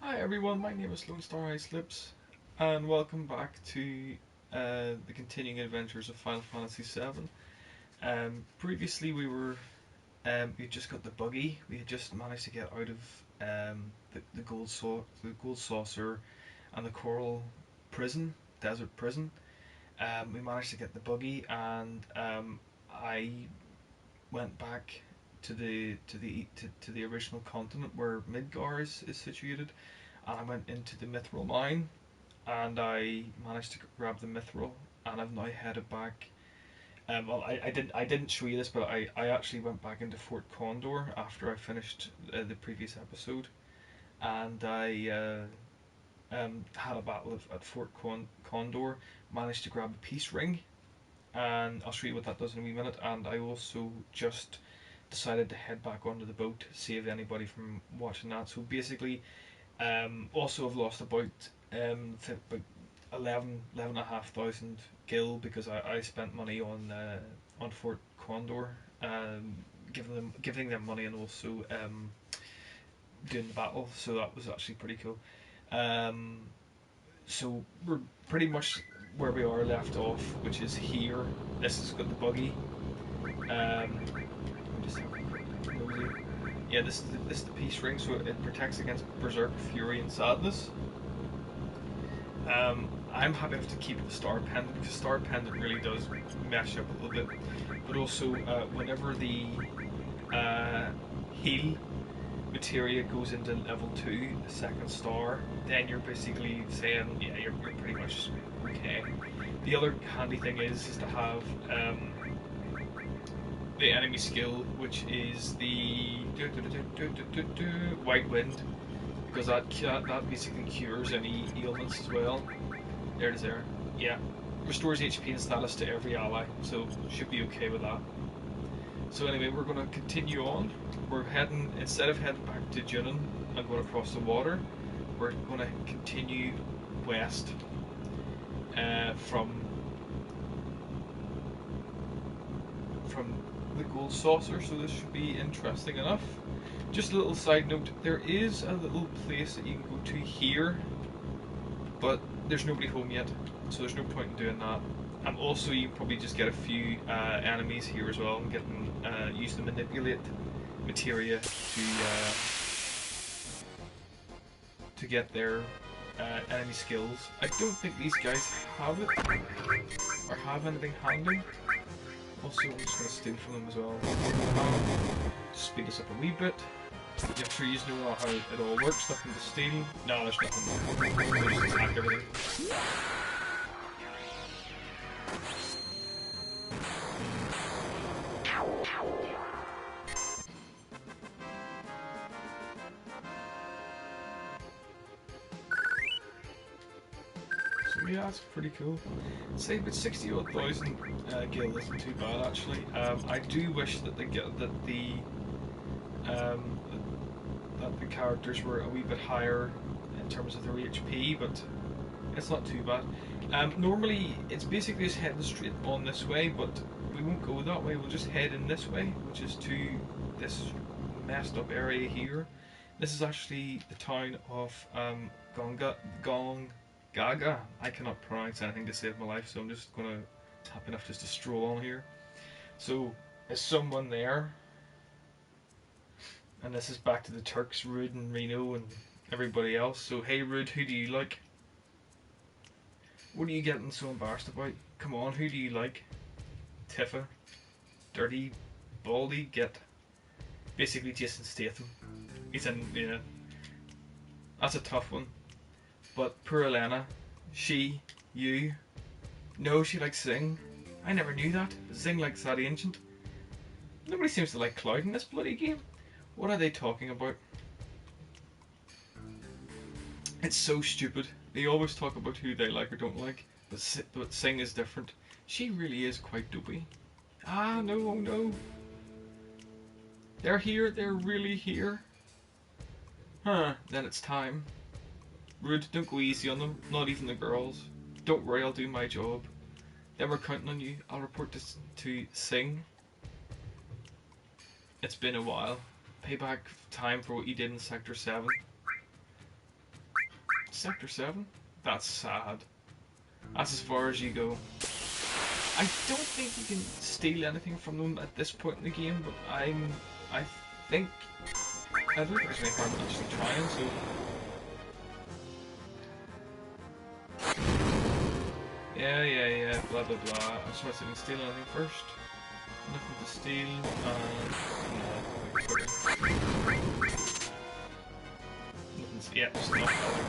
Hi everyone, my name is Lone Star Slips, and welcome back to the continuing adventures of Final Fantasy VII. Previously, we had just got the buggy. We had just managed to get out of the gold saucer, and the coral prison, desert prison. We managed to get the buggy, and I went back to the original continent where Midgar is situated, and I went into the mithril mine, and I managed to grab the mithril, and I've now headed back. I didn't show you this, but I actually went back into Fort Condor after I finished the previous episode, and I had a battle at Fort Condor, managed to grab a peace ring, and I'll show you what that does in a wee minute. And I also just decided to head back onto the boat, save anybody from watching that. So basically, also I've lost about 11,500 gil because I spent money on Fort Condor, giving them money, and also doing the battle. So that was actually pretty cool. Um, so we're pretty much where we are left off, which is here. This has got the buggy. We just have a quick nosy. Yeah, this is the peace ring, so it protects against berserk, fury, and sadness. I'm happy enough to keep the star pendant because star pendant really does mesh up a little bit. But also, whenever the heal materia goes into level 2, the second star, then you're basically saying, yeah, you're pretty much okay. The other handy thing is to have the enemy skill, which is the white wind, because that basically cures any ailments as well. There it is there. Yeah. Restores HP and status to every ally, so should be okay with that. So anyway, we're going to continue on. We're heading, instead of heading back to Junin and going across the water, we're going to continue west from the gold saucer, so this should be interesting enough. Just a little side note, there is a little place that you can go to here, but there's nobody home yet, so there's no point in doing that. And also, you can probably just get a few enemies here as well, and use the manipulate materia to get their enemy skills. I don't think these guys have it or have anything handy. Also, I'm just going to steal from them as well. Speed us up a wee bit. I'm sure you know how it all works. Nothing to steal. No, there's nothing. We'll just attack everything. So yeah, that's pretty cool. Say about 60 odd thousand gil isn't too bad actually. I do wish that um, that the characters were a wee bit higher in terms of their HP, but it's not too bad. Normally, it's basically just heading straight on this way, but we won't go that way. We'll just head in this way, which is to this messed up area here. This is actually the town of Gongaga. I cannot pronounce anything to save my life, so I'm just gonna happy enough just to stroll on here. So, is someone there? And this is back to the Turks, Rude and Reno and everybody else. So, hey Rude, who do you like? What are you getting so embarrassed about? Come on, who do you like? Tifa? Dirty? Baldy? Get. Basically Jason Statham. He's in, yeah. That's a tough one. But poor Elena. She. You. No, she likes Zing. I never knew that. Zing likes that ancient. Nobody seems to like Cloud in this bloody game. What are they talking about? It's so stupid. They always talk about who they like or don't like, but Sing is different. She really is quite dopey. Ah, no, oh no. They're here, they're really here. Huh, then it's time. Rude, don't go easy on them, not even the girls. Don't worry, I'll do my job. Then we're counting on you. I'll report this to Sing. It's been a while. Payback time for what you did in Sector 7. Sector 7? That's sad. That's as far as you go. I don't think you can steal anything from them at this point in the game, but I think I don't think there's any harm in actually trying, so yeah, blah blah blah. I just want to see if I can steal anything first. Nothing to steal, nothing. Yeah, just enough color.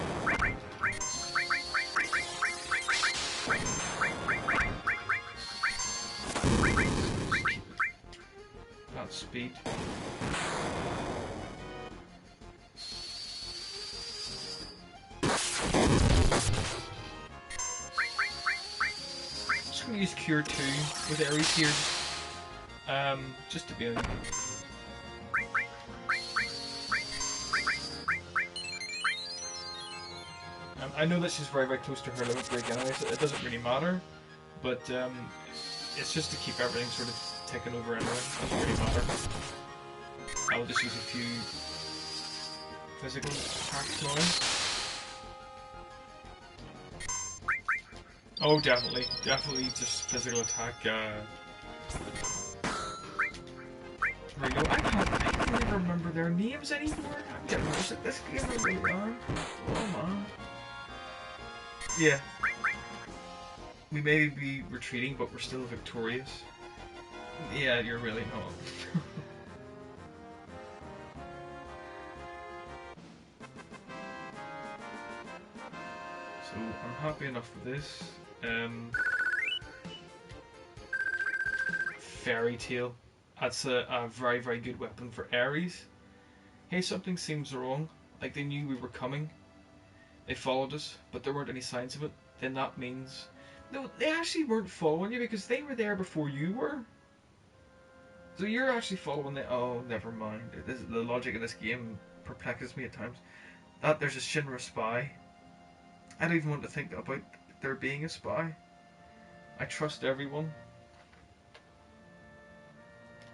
That speed. Just gonna use Cure 2 with Ares here. Just to be honest. I know that she's very, very close to her limit break anyway, so it doesn't really matter. But it's just to keep everything sort of taken over anyway. It doesn't really matter. I'll just use a few physical attacks now. Oh, definitely just physical attack. There we go. I can't even remember their names anymore. I'm getting worse at this game. I really am. Oh man. Yeah. We may be retreating, but we're still victorious. Yeah, you're really not. So, I'm happy enough with this. Fairy Tail. That's a very, very good weapon for Ares. Hey, something seems wrong. Like they knew we were coming. They followed us, but there weren't any signs of it. Then that means... No, they actually weren't following you because they were there before you were. So you're actually following them. Oh, never mind. The logic of this game perplexes me at times. That there's a Shinra spy. I don't even want to think about there being a spy. I trust everyone.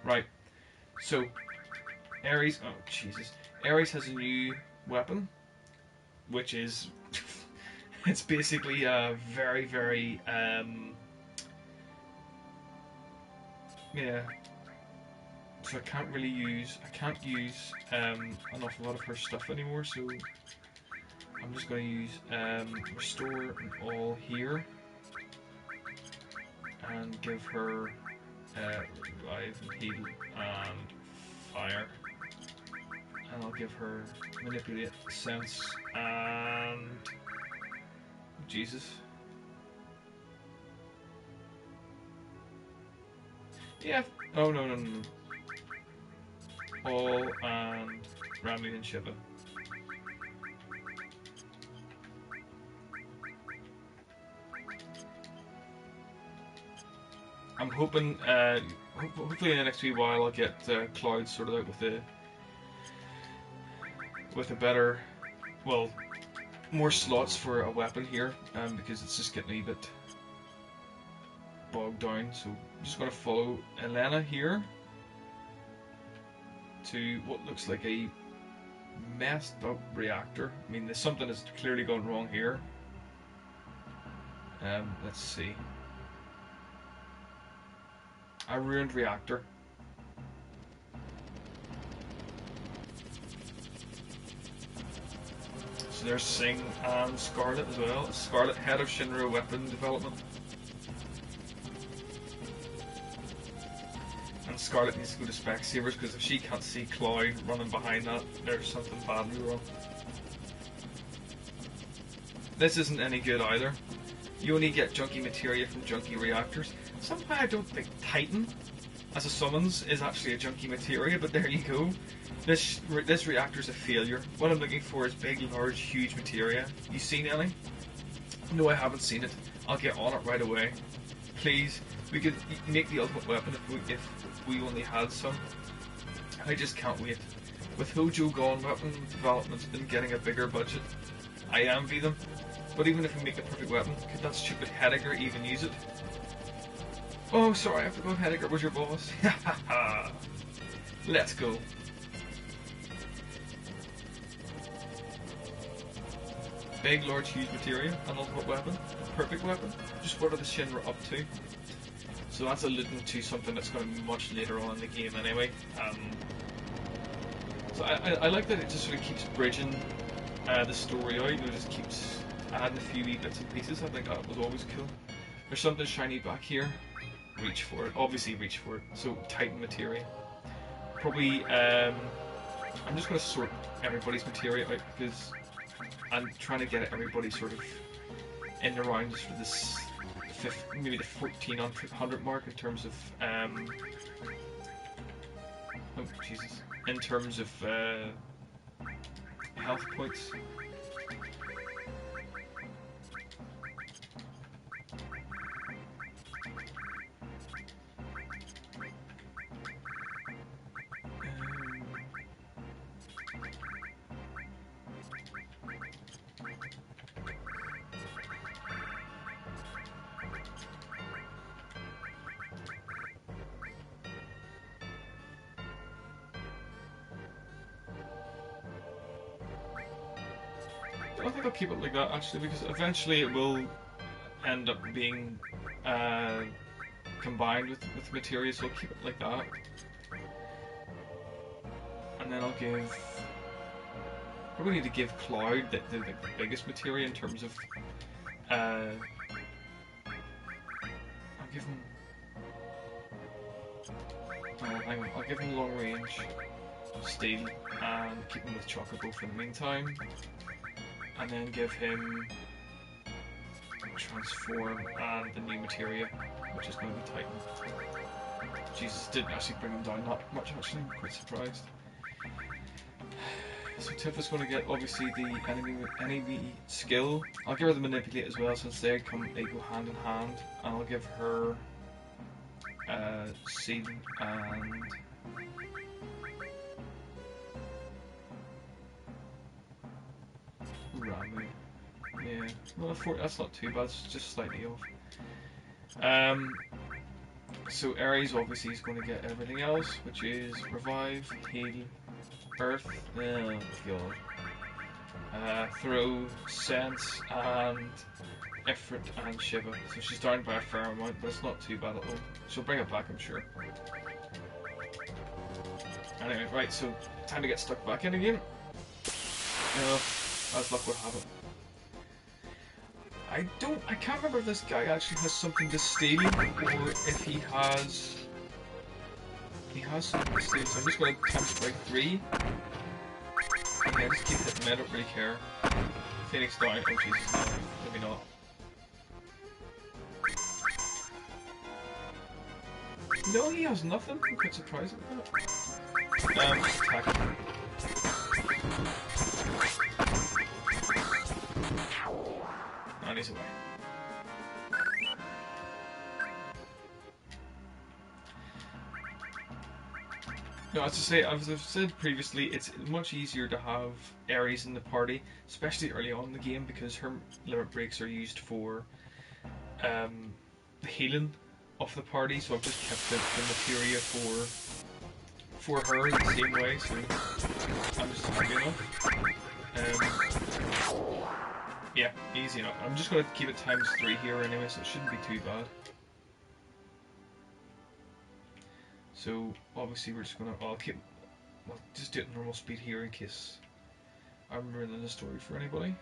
Right. So, Ares... Oh, Jesus. Ares has a new weapon, which is... it's basically a very, very... yeah. So I can't really use... I can't use an awful lot of her stuff anymore, so... I'm just going to use Restore and All here. And give her... Revive and Heal and Fire. And I'll give her Manipulate, Sense, and... Jesus. Yeah. Oh, no. All and Rami and Shiva. I'm hoping, hopefully in the next wee while I'll get Cloud sorted out with a better, well, more slots for a weapon here, because it's just getting a wee bit bogged down. So I'm just going to follow Elena here to what looks like a messed up reactor. I mean, there's something that's clearly gone wrong here. Let's see. A ruined reactor. So there's Singh and Scarlet as well. Scarlet, head of Shinra weapon development. And Scarlet needs to go to Specsavers because if she can't see Cloud running behind that, there's something badly wrong. This isn't any good either. You only get junky materia from junky reactors. Somehow I don't think Titan, as a summons, is actually a junky materia, but there you go. This reactor's a failure. What I'm looking for is big, large, huge materia. You seen any? No, I haven't seen it. I'll get on it right away. Please, we could make the ultimate weapon if we only had some. I just can't wait. With Hojo gone, weapon development's been getting a bigger budget. I envy them. But even if we make a perfect weapon, could that stupid Heidegger even use it? Oh, sorry, I forgot Heidegger was your boss. Let's go. big, large, huge materia, an ultimate weapon, a perfect weapon, just what are the Shinra up to? So that's alluding to something that's going to be much later on in the game anyway. So I like that it just sort of keeps bridging the story out, it just keeps adding a few wee bits and pieces. I think that was always cool. There's something shiny back here, reach for it, obviously reach for it, so Titan materia. Probably, I'm just going to sort everybody's materia out because I'm trying to get everybody sort of in around just for this maybe the 1400 mark in terms of oh Jesus, in terms of health points. I think I'll keep it like that actually, because eventually it will end up being combined with materia, so I'll keep it like that. And then I'll probably need to give Cloud the biggest materia in terms of I'll give him hang on, I'll give him long range steel and keep him with Chocobo for the meantime. And then give him transform and the new materia, which is going to be Titan. Jesus, didn't actually bring him down that much actually, I'm quite surprised. So Tifa's going to get obviously the enemy skill. I'll give her the manipulate as well since they go hand in hand. And I'll give her seed and Ramu. Yeah, well, that's not too bad, it's just slightly off. So Ares obviously is going to get everything else, which is Revive, Heal, Earth, oh god, Throw, Sense, and Ifrit and Shiva. So she's down by a fair amount, but it's not too bad at all. She'll bring it back, I'm sure. Anyway, right, so time to get stuck back in again. As luck would have it. I can't remember if this guy actually has something to steal, or if he has something to steal, so I'm just going to attempt strike 3. Yeah, just keep hitting me, I don't really care. Phoenix down, oh Jesus, no, maybe not. No, he has nothing, I'm quite surprised at that. Just attack him. And he's away. No, as I've said previously, it's much easier to have Ares in the party, especially early on in the game, because her limit breaks are used for the healing of the party. So I've just kept the materia for her in the same way. So I'm just happy enough. Yeah, easy enough. I'm just going to keep it times 3 here anyway, so it shouldn't be too bad. So obviously we're just going to, I'll just do it at normal speed here in case I'm ruining the story for anybody.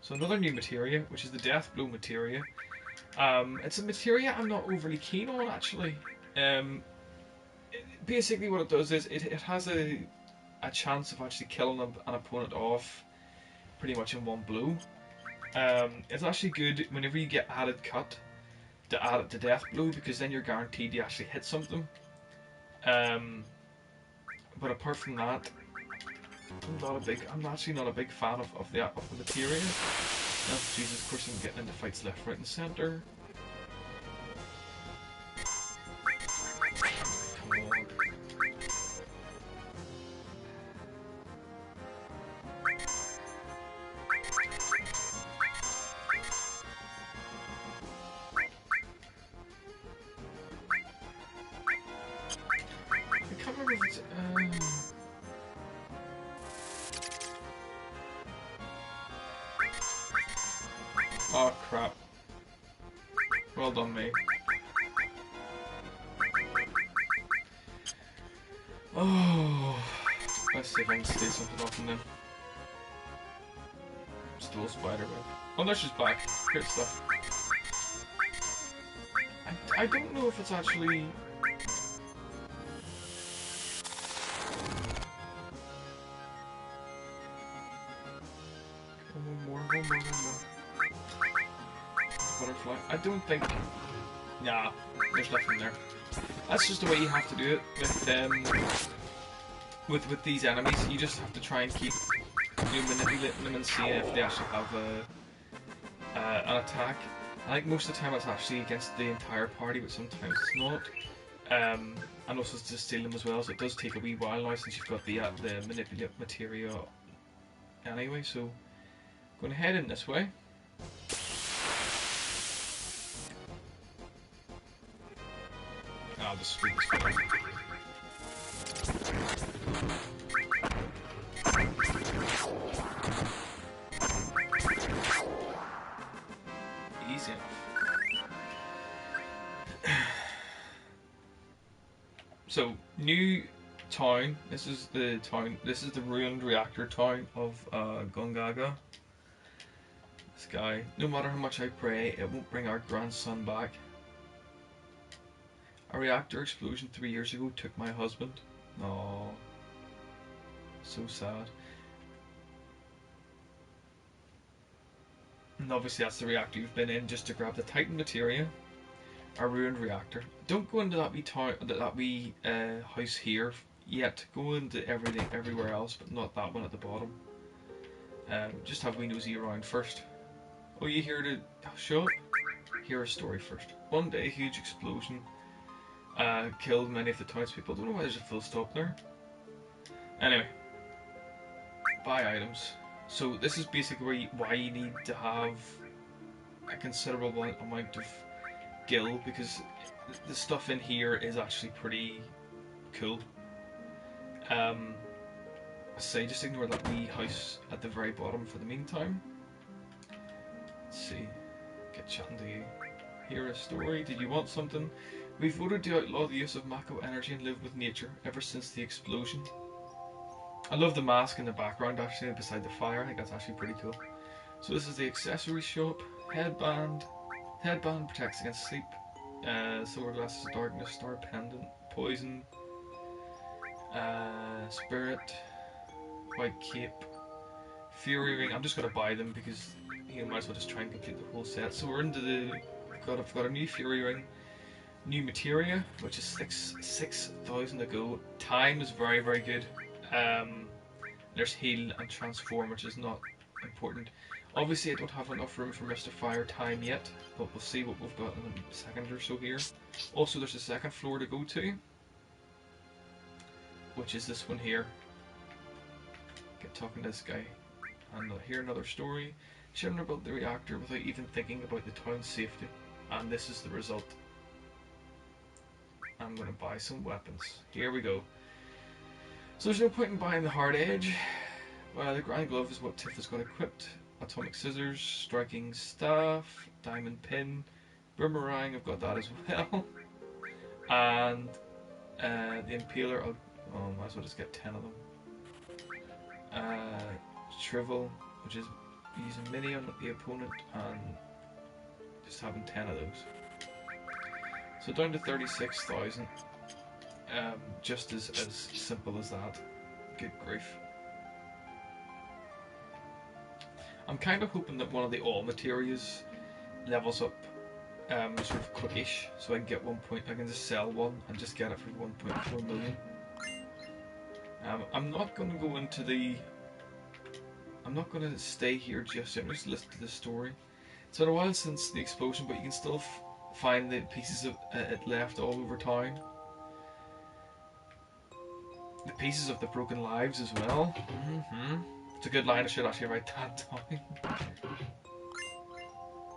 So another new materia, which is the Death Blow materia. It's a materia I'm not overly keen on actually. Basically what it does is it has a chance of actually killing an opponent off pretty much in one blow. It's actually good whenever you get added cut to add it to Death Blow, because then you're guaranteed to actually hit something. But apart from that, I'm actually not a big fan of the materia. Oh Jesus, of course I'm getting into fights left, right and centre. Come on. Oh crap. Well done, me. Oh, let's see if I can steal something off him then. Still a spider web. Oh, no, she's back. Great stuff. I don't know if it's actually... One more. Butterfly. I don't think... Nah, there's nothing there. That's just the way you have to do it with these enemies. You just have to try and keep manipulating them and seeing if they actually have an attack. I think most of the time it's actually against the entire party, but sometimes it's not. And also to steal them as well, so it does take a wee while now since you've got the manipulate material anyway. So going to head in this way. I'll just sweep this way. Easy enough. So, new town. This is the town. This is the ruined reactor town of Gongaga. This guy. No matter how much I pray, it won't bring our grandson back. A reactor explosion 3 years ago took my husband. Oh, so sad. And obviously that's the reactor you've been in just to grab the Titan materia. A ruined reactor. Don't go into that wee town, that wee house here yet. Go into everything, everywhere else, but not that one at the bottom. Just have we nosy around first. Oh, you here to show up? Hear a story first. One day, a huge explosion killed many of the townspeople. Don't know why there's a full stop there. Anyway, buy items. So this is basically why you need to have a considerable amount of gil, because the stuff in here is actually pretty cool. I say just ignore that wee house at the very bottom for the meantime. Let's see. Get chatting to you. Hear a story. Did you want something? We voted to outlaw the use of Mako energy and live with nature ever since the explosion. I love the mask in the background actually beside the fire. I think that's actually pretty cool. So this is the accessory shop. Headband. Headband protects against sleep. Silver glasses of darkness. Star pendant. Poison. Spirit. White cape. Fury ring. I'm just gonna buy them because you might as well just try and complete the whole set. So we're into the. I've got a new Fury ring. New materia, which is 6,000 to go. Time is very, very good. There's heal and transform, which is not important. Obviously, I don't have enough room for Mr. Fire time yet, but we'll see what we've got in a second or so here. Also, there's a second floor to go to, which is this one here. Get talking to this guy, and hear another story. Sharing about the reactor without even thinking about the town's safety, and this is the result. I'm going to buy some weapons. Here we go. So there's no point in buying the hard edge. The grand glove is what Tiff has got equipped. Atomic scissors, striking staff, diamond pin, boomerang, I've got that as well. And the impaler, might as well just get 10 of them. Shrivel, which is using mini on the opponent and just having 10 of those. So down to 36,000, just as simple as that. Good grief. I'm kind of hoping that one of the all materials levels up sort of quickish, so I can get 1 point. I can just sell one and just get it for 1.4 million. I'm not going to go into the. I'm not going to stay here just yet. I'm just listening to the story. It's been a while since the explosion, but you can still find the pieces of it left all over town. The pieces of the broken lives as well. It's a good line. I should actually write that down.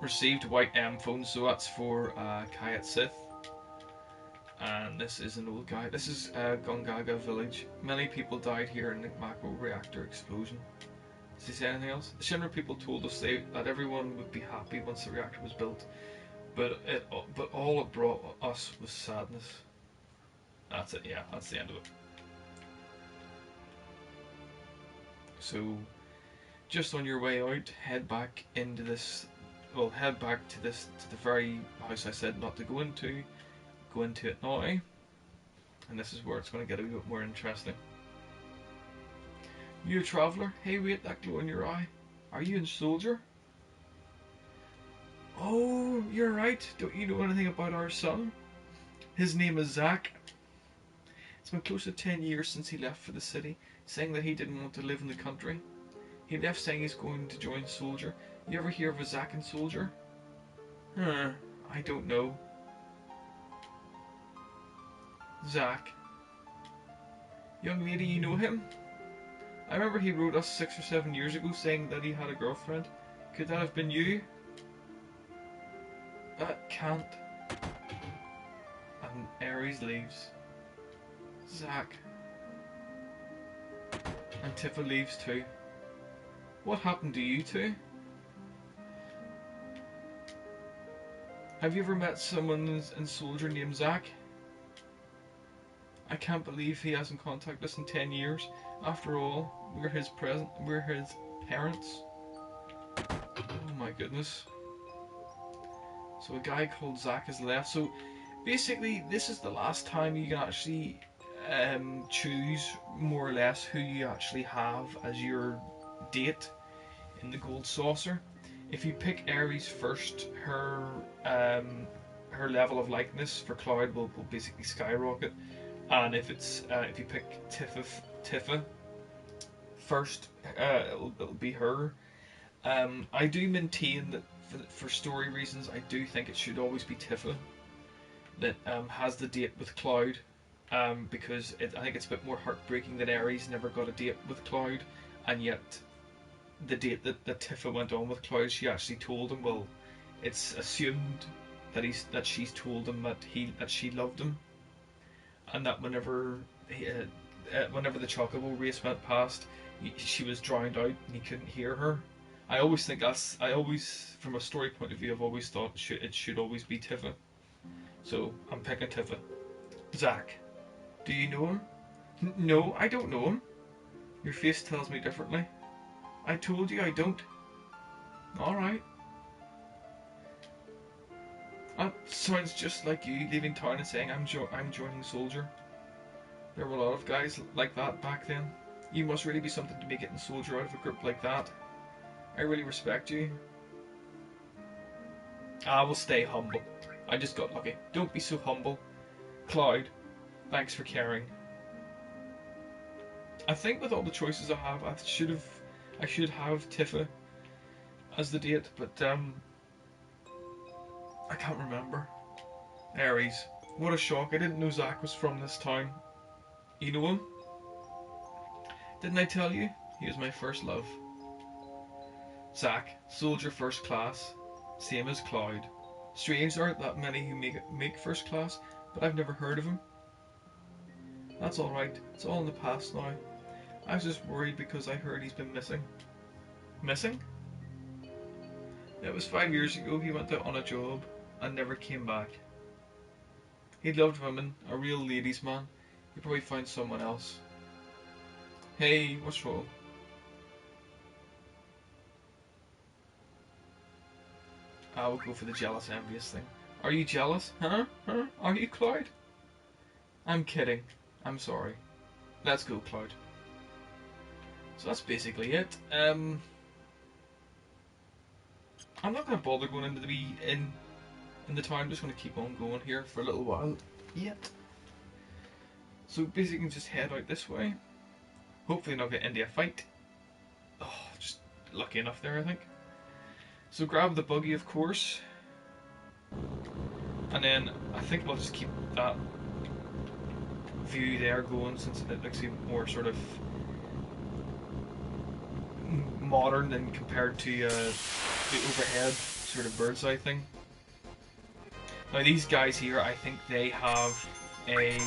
Received white M phone, so that's for Kayat Sith. And this is an old guy. This is Gongaga village. Many people died here in the Mako reactor explosion. Does he say anything else? The Shinra people told us that everyone would be happy once the reactor was built, but all it brought us was sadness. That's it. Yeah, that's the end of it. So, just on your way out, head back into this. Well, head back to the very house I said not to go into. Go into it now, and this is where it's going to get a bit more interesting. You a traveller? Hey, wait, that glow in your eye. Are you a soldier? Oh, you're right. Don't you know anything about our son? His name is Zack. It's been close to 10 years since he left for the city, saying that he didn't want to live in the country. He left saying he's going to join Soldier. You ever hear of a Zack and Soldier? I don't know. Zack. Young lady, you know him? I remember he wrote us 6 or 7 years ago saying that he had a girlfriend. Could that have been you? That can't. And Ares leaves. Zack. And Tifa leaves too. What happened to you two? Have you ever met someone in Soldier named Zack? I can't believe he hasn't contacted us in 10 years. After all, we're his parents. Oh my goodness. So a guy called Zack has left. So basically, this is the last time you can actually choose more or less who you actually have as your date in the Gold Saucer. If you pick Ares first, her level of likeness for Cloud will basically skyrocket. And if you pick Tifa first, it'll be her. I do maintain that for story reasons, I do think it should always be Tifa that has the date with Cloud, because I think it's a bit more heartbreaking that Ares never got a date with Cloud, and yet the date that Tifa went on with Cloud, she actually told him. Well, it's assumed that she's told him that she loved him. And that whenever the Chocobo race went past, she was drowned out and he couldn't hear her. I always, from a story point of view, I've always thought it should always be Tifa. So I'm picking Tifa. Zack, do you know him? No, I don't know him. Your face tells me differently. I told you I don't. Alright. That sounds just like you leaving town and saying I'm joining Soldier. There were a lot of guys like that back then. You must really be something to be getting Soldier out of a group like that. I really respect you. I will stay humble. I just got lucky. Don't be so humble. Cloud, thanks for caring. I think with all the choices I have, I should have Tifa as the date, but I can't remember. Ares. What a shock. I didn't know Zack was from this town. You know him? Didn't I tell you? He was my first love. Zack, Soldier first class. Same as Cloud. Strange there aren't that many who make first class, but I've never heard of him. That's alright. It's all in the past now. I was just worried because I heard he's been missing. Missing? It was 5 years ago. He went out on a job and never came back. He loved women, a real ladies' man. He probably found someone else. Hey, what's wrong? I will go for the jealous, envious thing. Are you jealous? Huh? Are you, Cloud? I'm kidding. I'm sorry. Let's go, Cloud. So that's basically it. I'm not going to bother going into in the town. I'm just going to keep on going here for a little while yet. So basically just head out this way. Hopefully not get into a fight. Oh, just lucky enough there, I think. So grab the buggy, of course. And then I think we'll just keep that view there going, since it looks even more sort of modern than compared to the overhead sort of bird's eye thing. Now these guys here, I think they have a...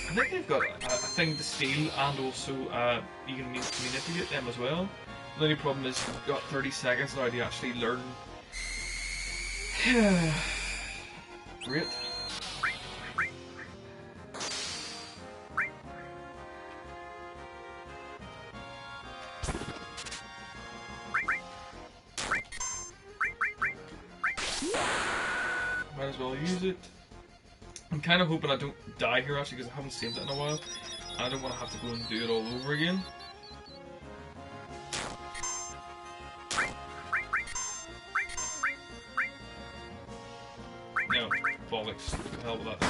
I think they've got a thing to steal, and also you can manipulate them as well. The only problem is you've got 30 seconds now to actually learn. Great. Might as well use it. I'm kind of hoping I don't die here actually, because I haven't saved it in a while. I don't want to have to go and do it all over again. No, bollocks. What the hell with that?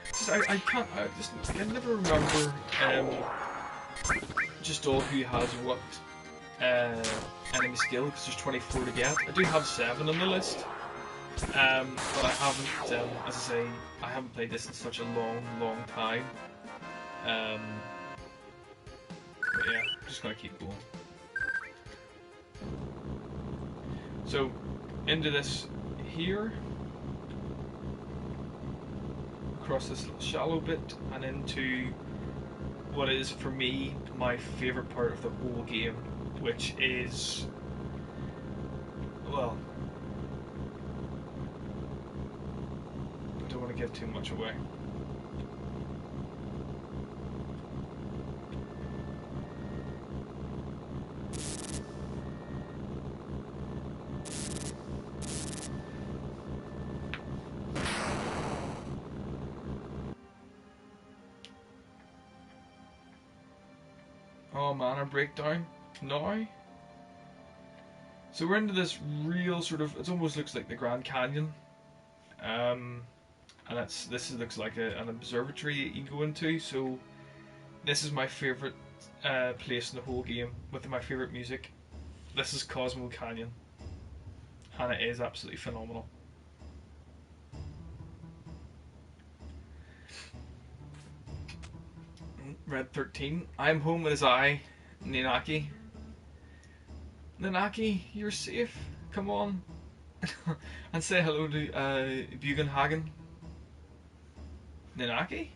Just, I never remember just all who has what enemy skill, because there's 24 to get. I do have 7 on the list. But I haven't, as I say, I haven't played this in such a long time. But yeah, I'm just gonna keep going. So, into this here, across this little shallow bit, and into what is, for me, my favourite part of the whole game, which is, well, I don't want to give too much away. Oh man, a breakdown now. So we're into this real sort of, it almost looks like the Grand Canyon. And looks like an observatory you can go into. So this is my favourite place in the whole game, with my favourite music. This is Cosmo Canyon, and it is absolutely phenomenal. Red 13. I'm home with his eye, Ninaki. Ninaki, you're safe. Come on. And say hello to Bugenhagen. Ninaki?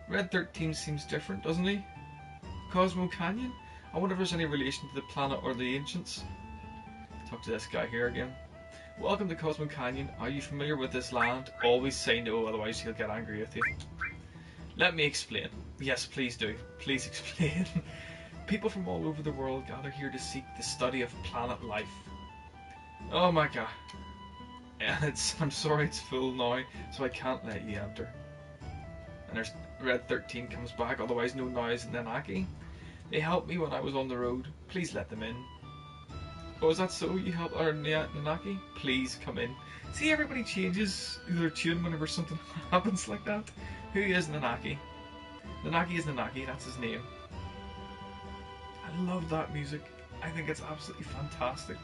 Red 13 seems different, doesn't he? Cosmo Canyon? I wonder if there's any relation to the planet or the ancients. Talk to this guy here again. Welcome to Cosmo Canyon. Are you familiar with this land? Always say no, otherwise he'll get angry with you. Let me explain. Yes, please do. Please explain. People from all over the world gather here to seek the study of planet life. Oh my god. And I'm sorry it's full now, so I can't let you enter. And there's Red 13 comes back, otherwise known now as Ninaki. They helped me when I was on the road. Please let them in. Oh, is that so? You help our Ninaki? Please come in. See, everybody changes their tune whenever something happens like that. Who is Ninaki? Ninaki is Ninaki, that's his name. I love that music. I think it's absolutely fantastic.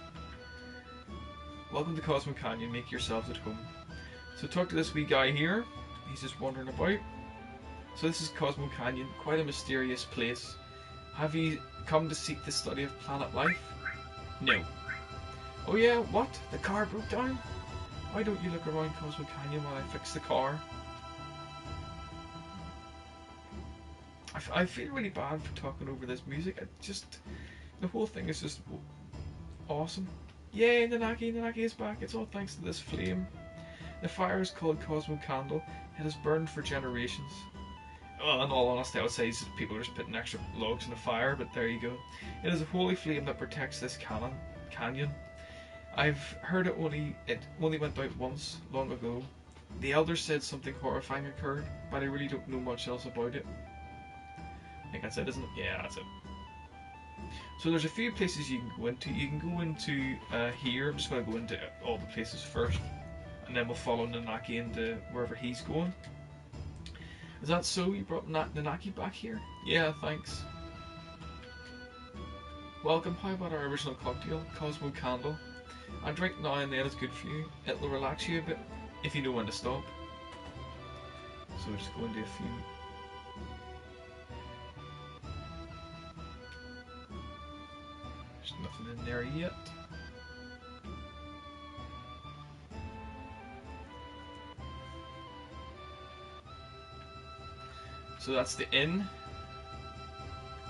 Welcome to Cosmo Canyon, make yourselves at home. So talk to this wee guy here. He's just wandering about. So this is Cosmo Canyon, quite a mysterious place. Have you come to seek the study of planet life? No. Oh yeah, what? The car broke down? Why don't you look around Cosmo Canyon while I fix the car? I feel really bad for talking over this music. The whole thing is just awesome. Yay, Ninaki is back. It's all thanks to this flame. The fire is called Cosmo Candle. It has burned for generations. Well, in all honesty, I would say people are just putting extra logs in the fire, but there you go. It is a holy flame that protects this canyon. I've heard it only went out once, long ago. The elders said something horrifying occurred, but I really don't know much else about it. I think that's it, isn't it? Yeah, that's it. So there's a few places you can go into. You can go into here. I'm just going to go into all the places first, and then we'll follow Ninaki into wherever he's going. Is that so? You brought Ninaki back here? Yeah, thanks. Welcome. How about our original cocktail, Cosmo Candle? A drink now and then is good for you. It'll relax you a bit if you know when to stop. So we'll just go into a few. There's nothing in there yet. So that's the inn.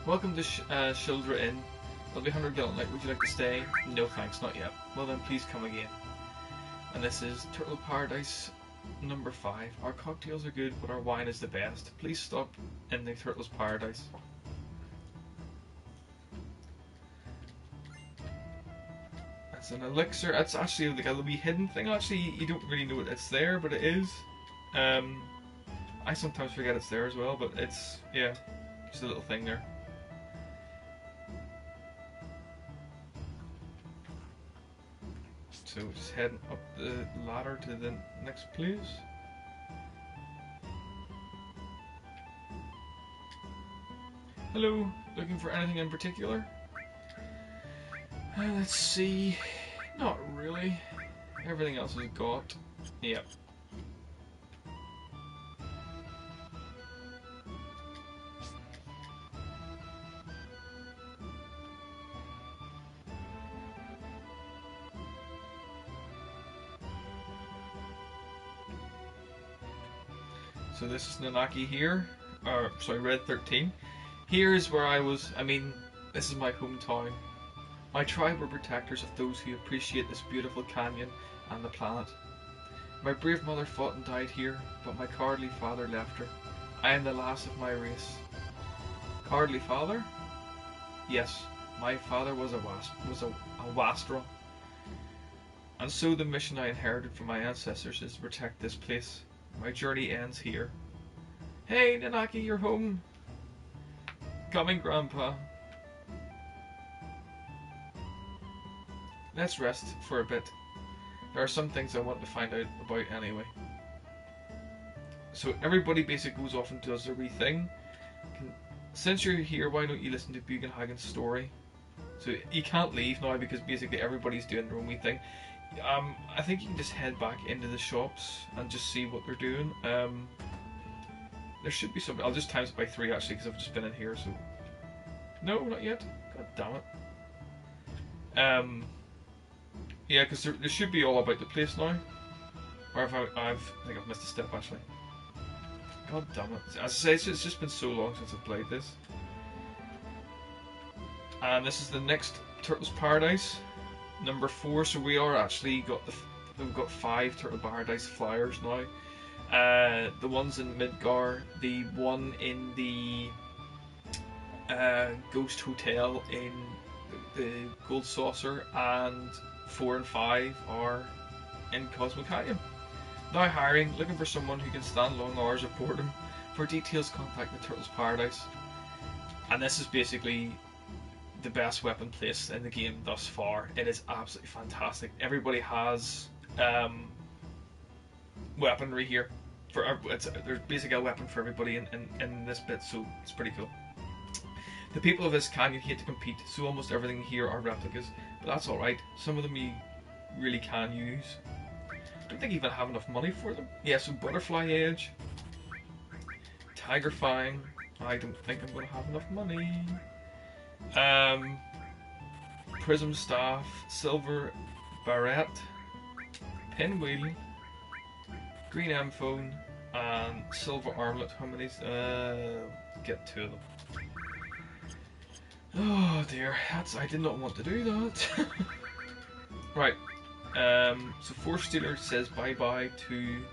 Welcome to Shildra Inn. There'll be 100 gallon light. Would you like to stay? No thanks, not yet. Well then, please come again. And this is Turtle Paradise number 5. Our cocktails are good, but our wine is the best. Please stop in the Turtle's Paradise. That's an elixir. It's actually like a wee hidden thing. Actually, you don't really know it's there, but it is. I sometimes forget it's there as well, but it's, yeah, just a little thing there. So just heading up the ladder to the next place. Hello, looking for anything in particular? Let's see. Not really. Everything else is got. Yep. So this is Nanaki here, or sorry, Red 13. Here's where I was, this is my hometown. My tribe were protectors of those who appreciate this beautiful canyon and the planet. My brave mother fought and died here, but my cowardly father left her. I am the last of my race. Cowardly father? Yes, my father was a wastrel. And so the mission I inherited from my ancestors is to protect this place. My journey ends here. Hey, Nanaki, you're home. Coming, Grandpa. Let's rest for a bit. There are some things I want to find out about anyway. So everybody basically goes off and does their wee thing. Since you're here, why don't you listen to Bugenhagen's story? So you can't leave now because basically everybody's doing their own wee thing. I think you can just head back into the shops and just see what they're doing. There should be some. I'll just times it by 3 actually because I've just been in here. So no, not yet. God damn it. Yeah, because there should be all about the place now. Or if I think I've missed a step actually. God damn it! As I say, it's just been so long since I've played this. And this is the next Turtles Paradise. Number 4, so we are actually we've got 5 Turtle Paradise flyers now. The ones in Midgar, the one in the Ghost Hotel in the Gold Saucer, and 4 and 5 are in Cosmo Canyon. Now hiring, looking for someone who can stand long hours of boredom. For details, contact the Turtles Paradise. And this is basically the best weapon place in the game thus far. It is absolutely fantastic. Everybody has weaponry here. There's basically a weapon for everybody in this bit, so it's pretty cool. The people of this canyon hate to compete, so almost everything here are replicas, but that's alright. Some of them you really can use. I don't think you even have enough money for them. Yeah, so Butterfly Edge, Tiger Fang. I don't think I'm going to have enough money. Prism Staff, Silver Barrette, Pinwheel, Green M Phone, and Silver Armlet. How many? Get 2 of them. Oh dear, I did not want to do that. Right. So Force Stealer says bye bye to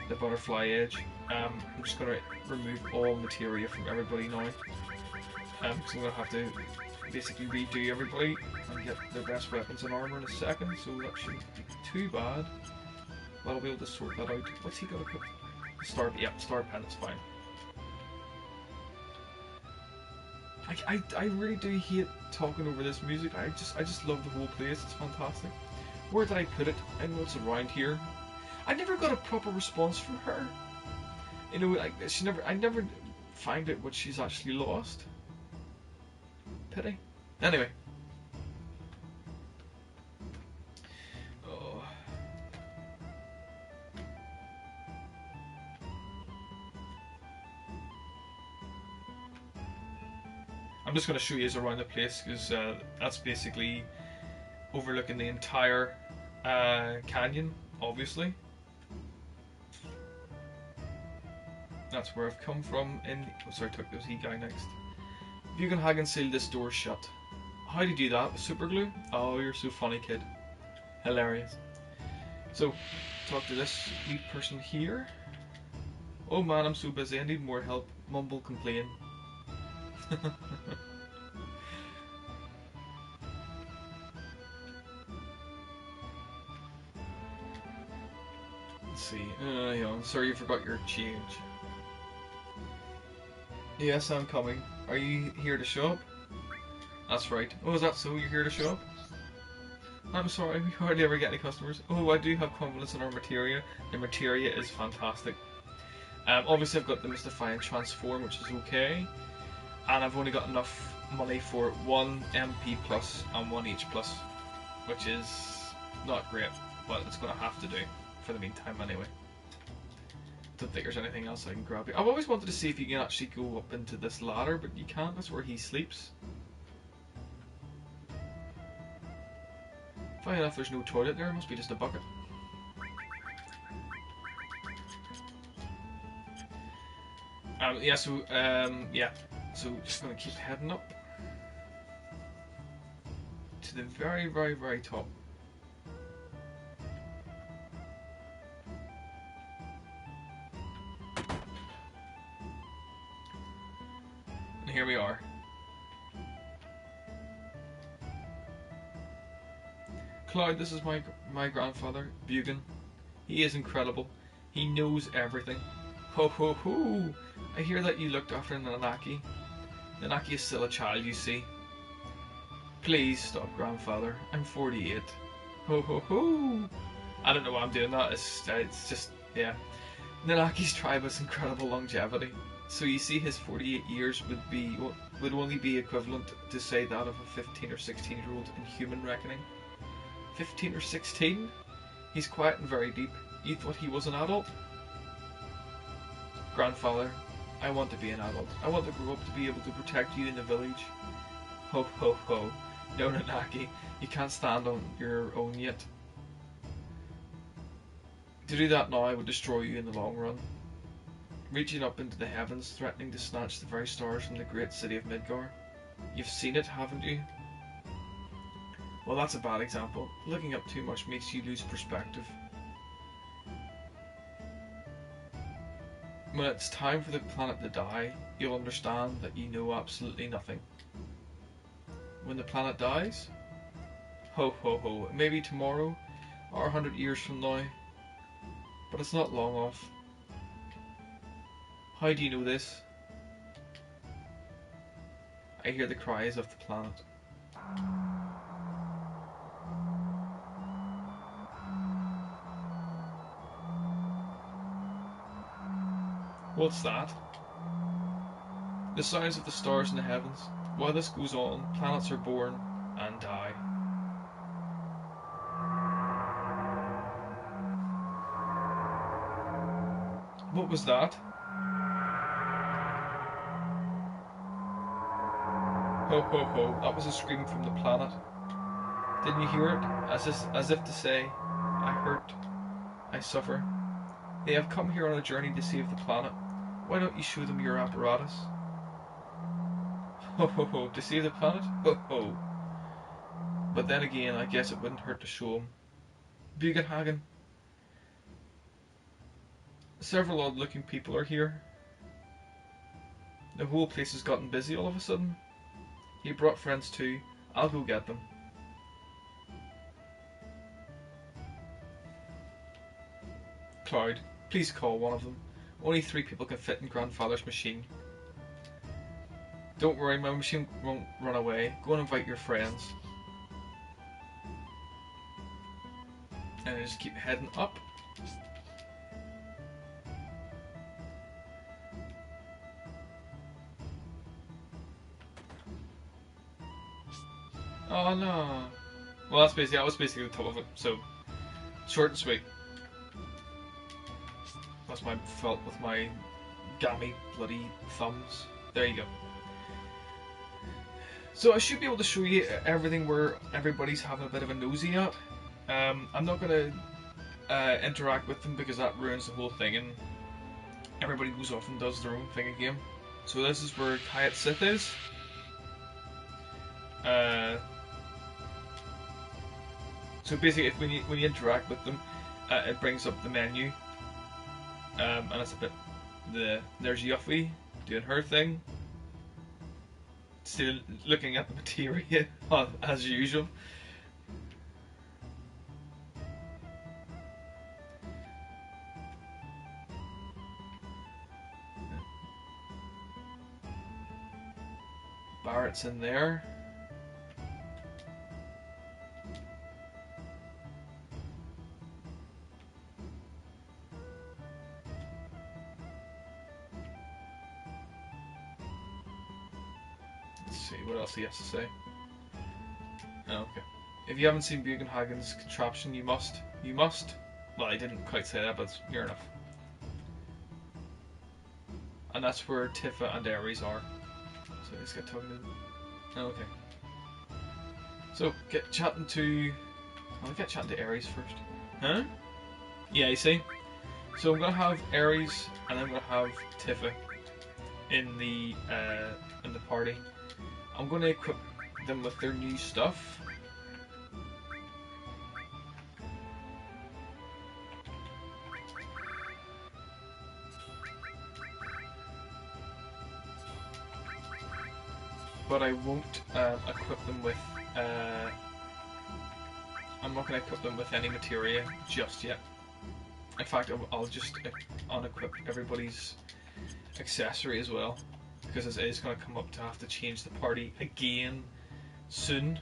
the Butterfly Edge. I'm just going to remove all materia from everybody now. Because I'm going to have to basically redo everybody and get their best weapons and armor in a second, so that shouldn't be too bad. Well, I'll be able to sort that out. What's he got to put? Star Pen, it's fine. I really do hate talking over this music. I just love the whole place. It's fantastic. Where did I put it? I know it's around here. I never got a proper response from her. You know, like I never find out what she's actually lost. Pity. Anyway. Oh. I'm just going to show you around the place because that's basically overlooking the entire canyon, obviously. That's where I've come from. Oh, sorry, I took those guy next. You can hag and seal this door shut. How do you do that? With super glue? Oh, you're so funny, kid. Hilarious. So, talk to this wee person here. Oh man, I'm so busy. I need more help. Mumble, complain. Let's see. I'm sorry you forgot your change. Yes, I'm coming. Are you here to shop? That's right. Oh, is that so? You're here to shop? I'm sorry, we hardly ever get any customers. Oh, I do have confidence in our materia. The materia is fantastic. Obviously, I've got the Mystify and Transform, which is okay. And I've only got enough money for 1 MP plus and 1 H plus, which is not great, but it's going to have to do for the meantime anyway. Don't think there's anything else I can grab here. I've always wanted to see if you can actually go up into this ladder, but you can't. That's where he sleeps. Funny enough, there's no toilet there. It must be just a bucket. Yeah, so just gonna keep heading up to the very, very, very top. And here we are. Cloud, this is my grandfather, Bugan. He is incredible. He knows everything. Ho ho ho! I hear that you looked after Nanaki. Nanaki is still a child, you see. Please stop, grandfather. I'm 48. Ho ho ho! I don't know why I'm doing that. It's just, yeah. Nanaki's tribe has incredible longevity. So you see, his 48 years would only be equivalent to say that of a 15 or 16-year-old in human reckoning. 15 or 16? He's quiet and very deep. You thought he was an adult? Grandfather, I want to be an adult. I want to grow up to be able to protect you in the village. Ho ho ho. No, Nanaki, you can't stand on your own yet. To do that now would destroy you in the long run. Reaching up into the heavens, threatening to snatch the very stars from the great city of Midgar. You've seen it, haven't you? Well, that's a bad example. Looking up too much makes you lose perspective. When it's time for the planet to die, you'll understand that you know absolutely nothing. When the planet dies? Ho ho ho, maybe tomorrow, or 100 years from now. But it's not long off. How do you know this? I hear the cries of the planet. What's that? The sounds of the stars in the heavens. While this goes on, planets are born and die. What was that? Ho ho ho, that was a scream from the planet. Didn't you hear it? As if to say, I hurt, I suffer. They have come here on a journey to save the planet. Why don't you show them your apparatus? Ho ho ho, to save the planet? Ho ho. But then again, I guess it wouldn't hurt to show them. Bugenhagen. Several odd looking people are here. The whole place has gotten busy all of a sudden. He brought friends too. I'll go get them. Cloud, please call one of them. Only 3 people can fit in Grandfather's machine. Don't worry, my machine won't run away. Go and invite your friends. And I just keep heading up. Oh no. Well, that was basically the top of it, so short and sweet. That's my fault with my gammy bloody thumbs. There you go. So I should be able to show you everything where everybody's having a bit of a nosy at. I'm not going to interact with them because that ruins the whole thing, and everybody goes off and does their own thing again. So this is where Kayat Sith is. So basically, when you interact with them, it brings up the menu, and it's a bit there's Yuffie doing her thing, still looking at the materia as usual. Barrett's in there. Let's see what else he has to say. Oh, okay. If you haven't seen Bugenhagen's contraption, you must. You must. Well, I didn't quite say that, but it's near enough. And that's where Tifa and Ares are. So let's get talking to them. Oh, okay. So get chatting to. I'll get chatting to Ares first. Huh? Yeah, you see. So I'm gonna have Ares, and I'm gonna have Tifa in the party. I'm gonna equip them with their new stuff. But I won't equip them with. I'm not going to equip them with any materia just yet. In fact, I'll just unequip everybody's accessory as well, because it is going to come up to have to change the party again soon,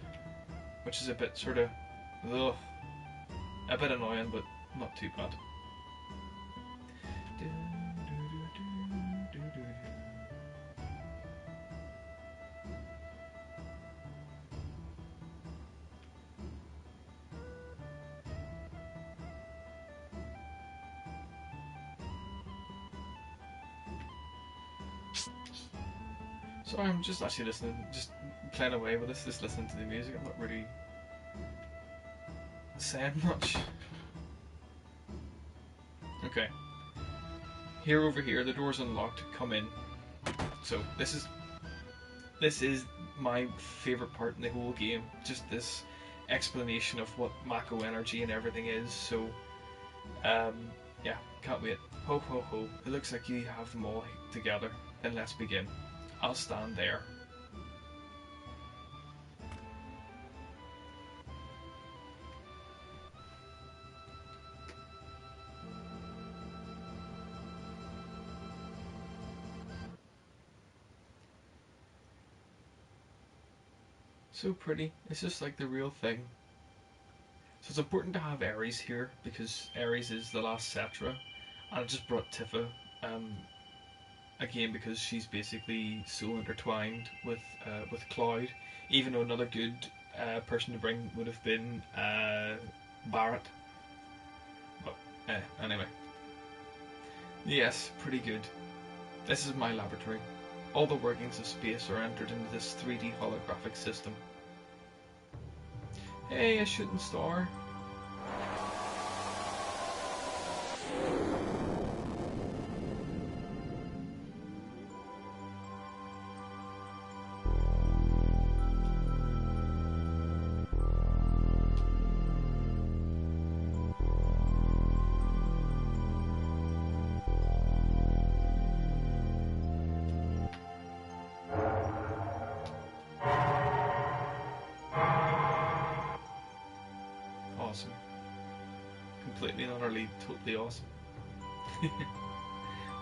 which is a bit sort of a bit annoying, but not too bad. Sorry, I'm just actually listening, just playing away with this, just listening to the music. I'm not really saying much. Okay. Here, over here, the door's unlocked. Come in. So this is my favourite part in the whole game. Just this explanation of what Mako energy and everything is. So, yeah, can't wait. Ho ho ho! It looks like you have them all together. Then let's begin. I'll stand there. So pretty. It's just like the real thing. So it's important to have Ares here because Ares is the last Cetra, and I just brought Tifa again because she's basically so intertwined with Cloud. Even though another good person to bring would have been Barrett, but anyway. Yes, pretty good. This is my laboratory. All the workings of space are entered into this 3D holographic system. Hey, a shooting star. Awesome. Completely and utterly, totally awesome.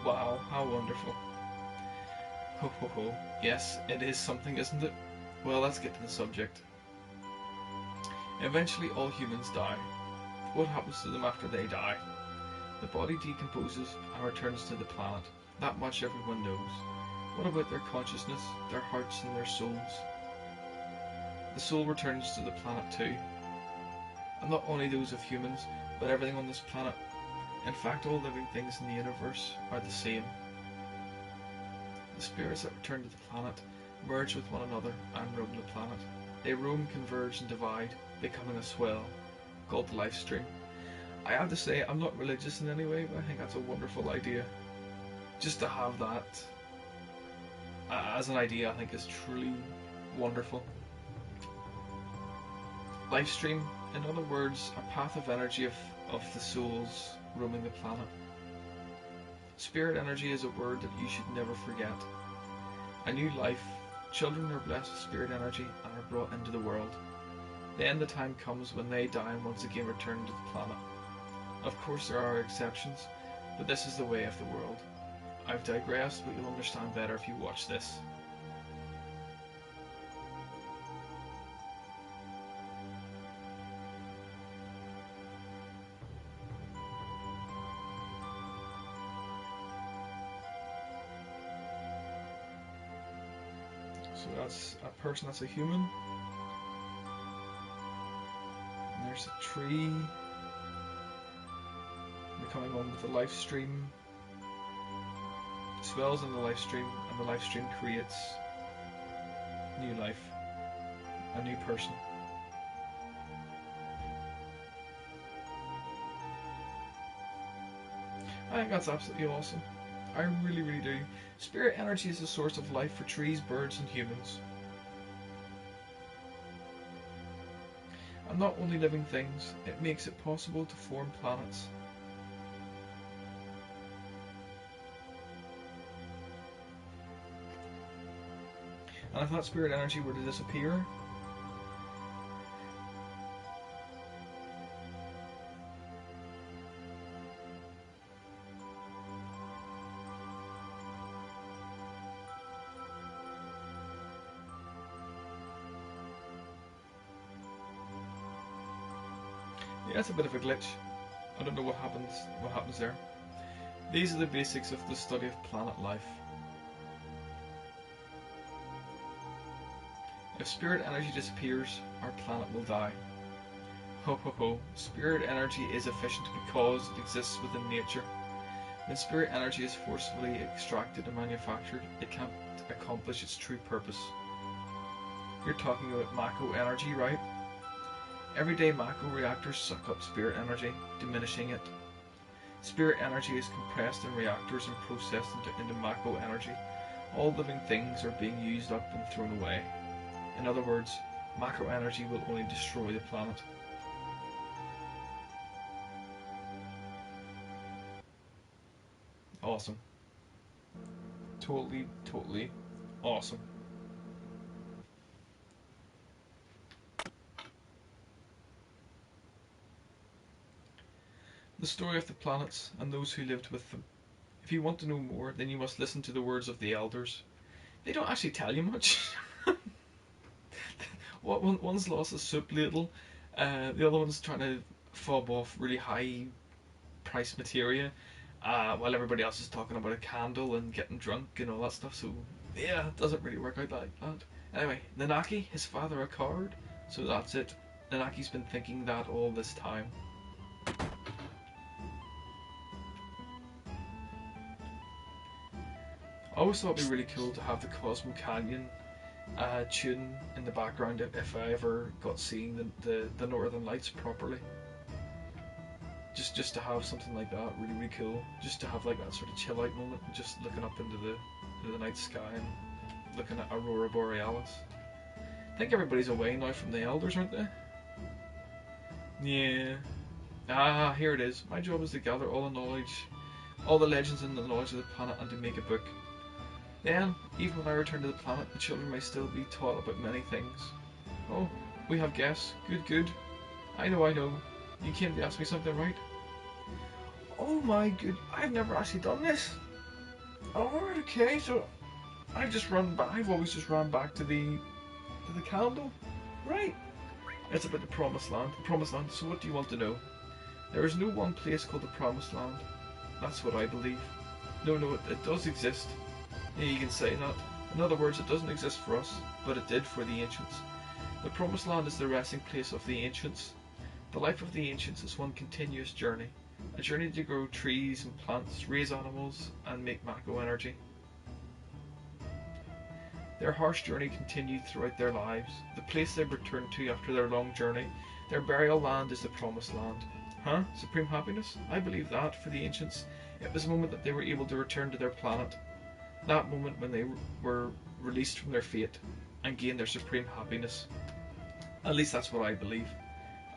Wow, how wonderful. Ho ho ho. Yes, it is something, isn't it? Well, let's get to the subject. Eventually all humans die. What happens to them after they die? The body decomposes and returns to the planet. That much everyone knows. What about their consciousness, their hearts and their souls? The soul returns to the planet too. And not only those of humans, but everything on this planet. In fact, all living things in the universe are the same. The spirits that return to the planet merge with one another and roam the planet. They roam, converge and divide, becoming a swell, called the life stream. I have to say, I'm not religious in any way, but I think that's a wonderful idea. just to have that as an idea, I think is truly wonderful. Life stream, in other words, a path of energy of the souls roaming the planet. Spirit energy is a word that you should never forget. A new life, children are blessed with spirit energy and are brought into the world. Then the time comes when they die and once again return to the planet. Of course there are exceptions, but this is the way of the world. I've digressed, but you'll understand better if you watch this. So that's a person, that's a human. And there's a tree. We're coming on with the life stream. Swells in the life stream, and the life stream creates new life, a new person. I think that's absolutely awesome. I really, really do. Spirit energy is a source of life for trees, birds, and humans. And not only living things, it makes it possible to form planets. And if that spirit energy were to disappear, yeah, it's a bit of a glitch. I don't know what happens there. These are the basics of the study of planet life. If spirit energy disappears, our planet will die. Ho ho ho. Spirit energy is efficient because it exists within nature. When spirit energy is forcefully extracted and manufactured, it can't accomplish its true purpose. You're talking about Mako energy, right? Everyday Mako reactors suck up spirit energy, diminishing it. Spirit energy is compressed in reactors and processed into Mako energy. All living things are being used up and thrown away. In other words, Mako energy will only destroy the planet. Awesome. Totally, totally awesome. The story of the planets and those who lived with them. If you want to know more, then you must listen to the words of the elders. They don't actually tell you much. One's lost a soup ladle, the other one's trying to fob off really high price materia, while everybody else is talking about a candle and getting drunk and all that stuff. So yeah, it doesn't really work out like that. Anyway, Nanaki, his father a card, so that's it. Nanaki's been thinking that all this time. I always thought it'd be really cool to have the Cosmo Canyon tune in the background if I ever got seeing the Northern Lights properly. Just to have something like that, really, really cool. Just to have like that sort of chill out moment, just looking up into the night sky and looking at Aurora Borealis. I think everybody's away now from the elders, aren't they? Yeah. Ah, here it is. My job is to gather all the knowledge, all the legends and the knowledge of the planet, and to make a book. Then, even when I return to the planet, the children may still be taught about many things. Oh, we have guests. Good, good. I know. You came to ask me something, right? Oh my good, I've never actually done this. Alright, okay, so I've always just run back to the candle. Right. It's about the Promised Land. The Promised Land, so what do you want to know? There is no one place called the Promised Land. That's what I believe. No, it does exist. Yeah, you can say that. In other words, it doesn't exist for us, but it did for the ancients. The Promised Land is the resting place of the ancients. The life of the ancients is one continuous journey. A journey to grow trees and plants, raise animals, and make Mako energy. Their harsh journey continued throughout their lives. The place they returned to after their long journey, their burial land is the Promised Land. Huh? Supreme happiness? I believe that, for the ancients, It was the moment that they were able to return to their planet. That moment when they were released from their fate and gained their supreme happiness. At least that's what I believe.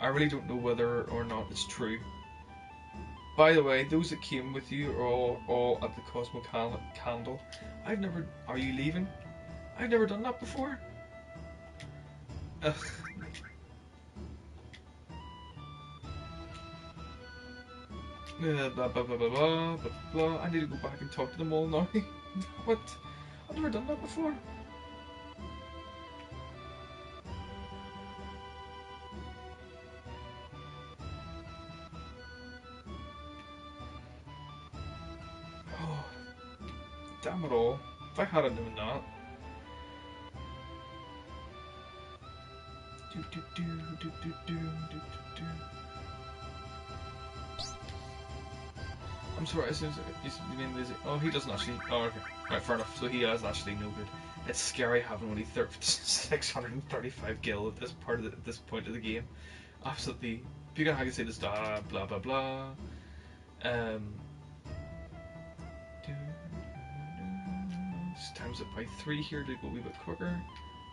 I really don't know whether or not it's true. By the way, those that came with you are all at the Cosmo Candle. I've never... Are you leaving? I've never done that before. Blah, blah, blah, blah, blah, blah, blah. I need to go back and talk to them all now. What? I've never done that before. Oh, damn it all. If I had known that. I'm sorry, as soon as he's being lazy. Oh, he doesn't actually. Oh, okay. Right, fair enough. So he is actually no good. It's scary having only 635 gil at this point of the game. Absolutely. If you can hack and say this, blah blah blah. Just times it by 3 here to go a wee bit quicker.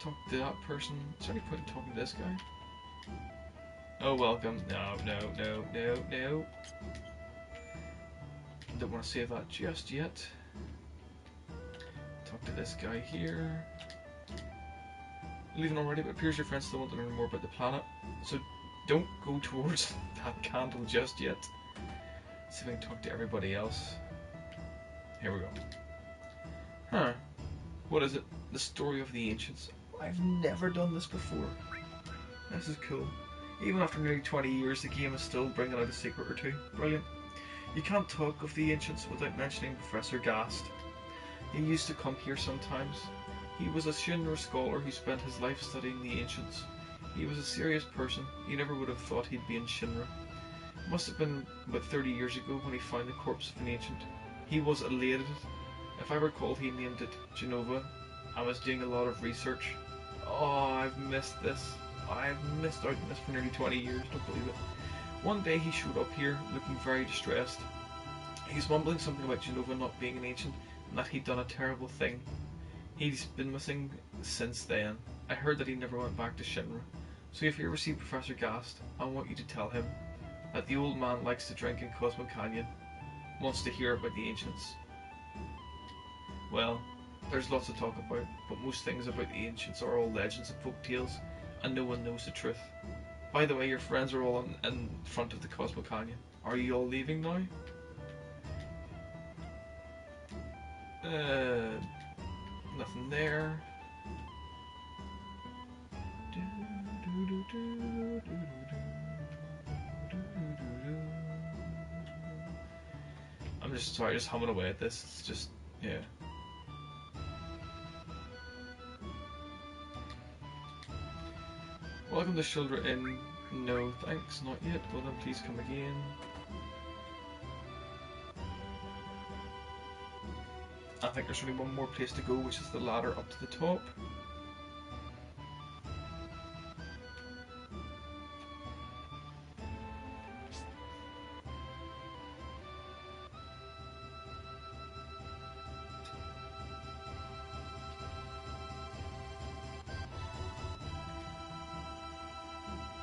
Talk to that person. Is there any point in talking to this guy? Oh, welcome. No. Don't want to save that just yet. Talk to this guy here. Leaving already, but it appears your friends still want to learn more about the planet. So don't go towards that candle just yet. See if I can talk to everybody else. Here we go. Huh. What is it? The story of the ancients. I've never done this before. This is cool. Even after nearly 20 years, the game is still bringing out a secret or two. Brilliant. You can't talk of the ancients without mentioning Professor Gast. He used to come here sometimes. He was a Shinra scholar who spent his life studying the ancients. He was a serious person. You never would have thought he'd be in Shinra. It must have been about 30 years ago when he found the corpse of an ancient. He was elated. If I recall, he named it Genova. I was doing a lot of research. Oh, I've missed this. I've missed out on this for nearly 20 years, don't believe it. One day he showed up here, looking very distressed. He was mumbling something about Genova not being an ancient, and that he'd done a terrible thing. He's been missing since then. I heard that he never went back to Shinra. So if you ever see Professor Gast, I want you to tell him that the old man likes to drink in Cosmo Canyon, wants to hear about the ancients. Well, there's lots to talk about, but most things about the ancients are all legends and folk tales, and no one knows the truth. By the way, your friends are all in front of the Cosmo Canyon. Are you all leaving now? Nothing there. I'm just sorry, just humming away at this. It's just, yeah. Welcome to Shildra Inn. No, thanks, not yet. Well then, please come again. I think there's only one more place to go, which is the ladder up to the top.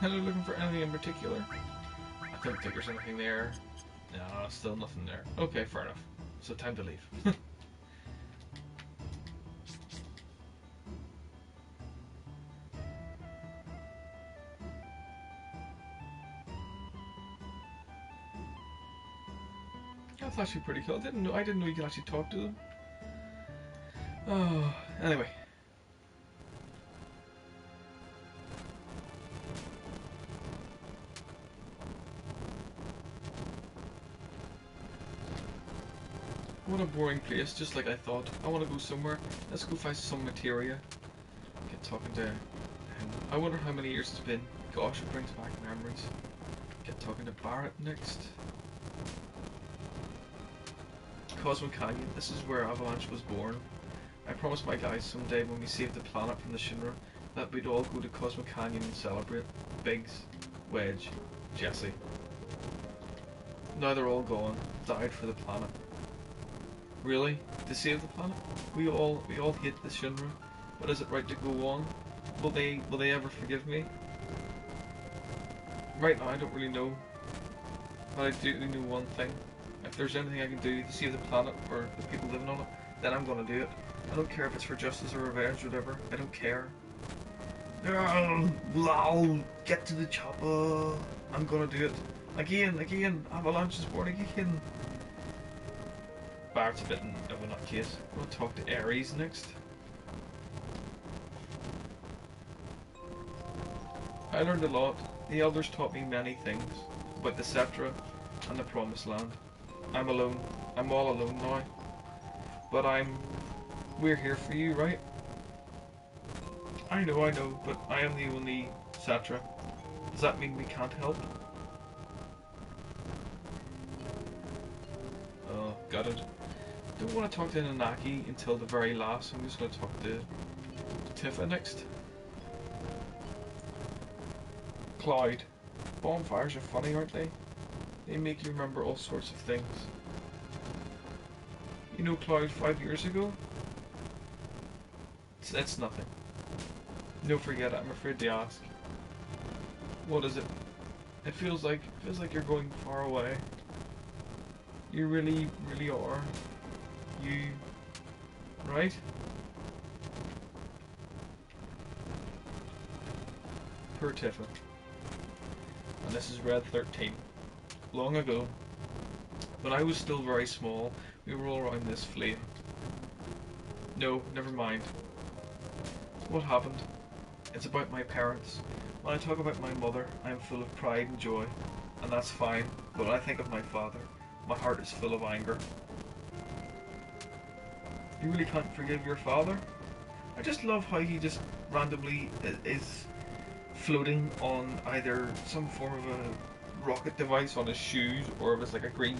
Hello, looking for anything in particular? I don't think there's anything there. No, still nothing there. Okay, fair enough. So time to leave. That's actually pretty cool. I didn't know you could actually talk to them. Oh, anyway. What a boring place, just like I thought. I want to go somewhere. Let's go find some materia. Get talking to him. I wonder how many years it's been. Gosh, it brings back memories. Get talking to Barrett next. Cosmo Canyon, this is where Avalanche was born. I promised my guys someday when we save the planet from the Shinra that we'd all go to Cosmo Canyon and celebrate. Biggs, Wedge, Jesse. Now they're all gone, died for the planet. Really? To save the planet? We all hate the Shinra, but is it right to go on? Will they ever forgive me? Right now I don't really know, but I do know one thing. If there's anything I can do to save the planet or the people living on it, then I'm gonna do it. I don't care if it's for justice or revenge or whatever. I don't care. Lol, get to the chopper. I'm gonna do it. Again, Avalanche is born again. Barrett's a bit of a nutcase. We'll talk to Ares next. I learned a lot. The elders taught me many things about the Cetra and the Promised Land. I'm alone. I'm all alone now. But we're here for you, right? I know, but I am the only Cetra. Does that mean we can't help? Oh, got it. Don't want to talk to Nanaki until the very last. I'm just going to talk to Tifa next. Cloud. Bonfires are funny, aren't they? They make you remember all sorts of things. You know Cloud 5 years ago? It's nothing. No, forget it. I'm afraid to ask. What is it? It feels like you're going far away. You really are. You... right? Poor Tifa. And this is Red 13. Long ago, when I was still very small, we were all around this flame. No, never mind. What happened? It's about my parents. When I talk about my mother, I am full of pride and joy, and that's fine, but when I think of my father, my heart is full of anger. You really can't forgive your father? I just love how he just randomly is floating on either some form of a rocket device on his shoes, or if it's like a green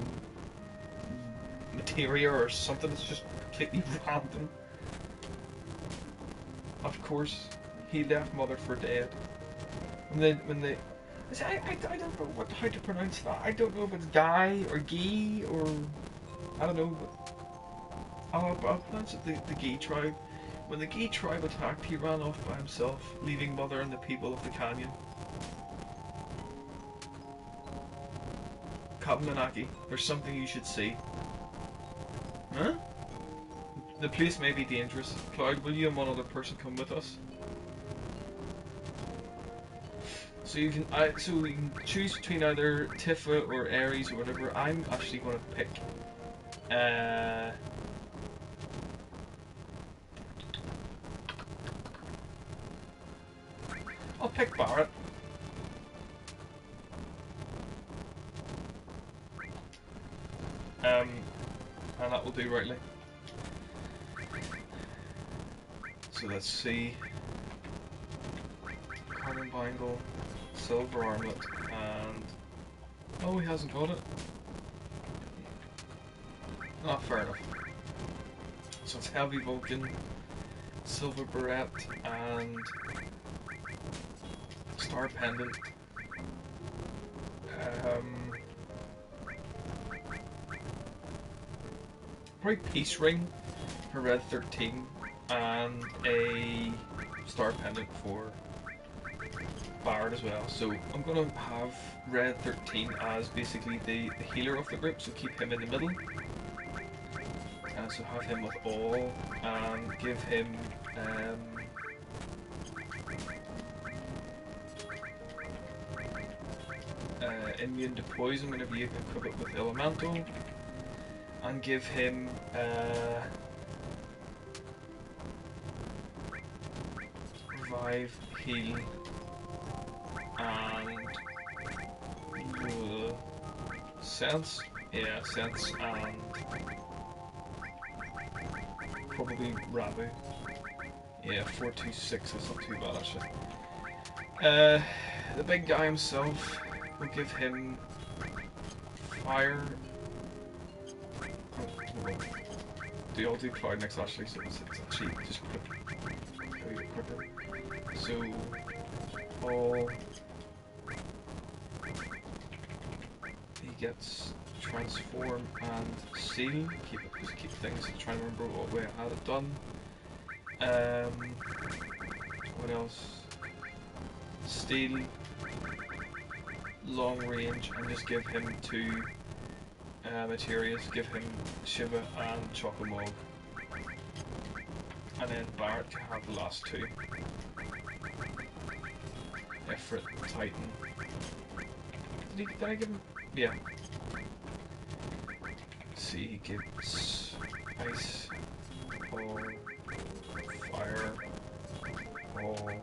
materia or something. It's just completely random. Of course, he left mother for dead. When they I don't know how to pronounce that. I don't know if it's Guy or Guy or I don't know. But I'll pronounce it the Guy tribe. When the Guy tribe attacked, he ran off by himself, leaving mother and the people of the canyon. Captain Nanaki, there's something you should see. Huh? The place may be dangerous. Cloud, will you and one other person come with us? So you can choose between either Tifa or Ares or whatever. I'm actually going to pick I'll pick Barrett. And that will do rightly. So let's see. Carbon bangle, silver armlet, and oh, he hasn't got it. Ah, fair enough. So it's heavy Vulcan, silver beret, and star pendant. Probably peace ring for Red 13, and a star pendant for Barrett as well. So I'm gonna have Red 13 as basically the healer of the group, so keep him in the middle. So have him with all, and give him immune to poison whenever you equip it with elemental, and give him revive, heal, and sense, yeah, sense, and probably Rabu. Yeah, 426, that's not too bad actually. The big guy himself, we'll give him fire. I'll do Cloud next actually, so it's actually just quicker. So, all he gets transform and seal. Just keep things. Trying to remember what way I had it done. What else? Steal, long range, and just give him two materials. Give him Shiva and Chocomog, and then Barrett can have the last two. Ifrit, Titan. Did I give him? Yeah. Let's see, he gives ice, or fire, or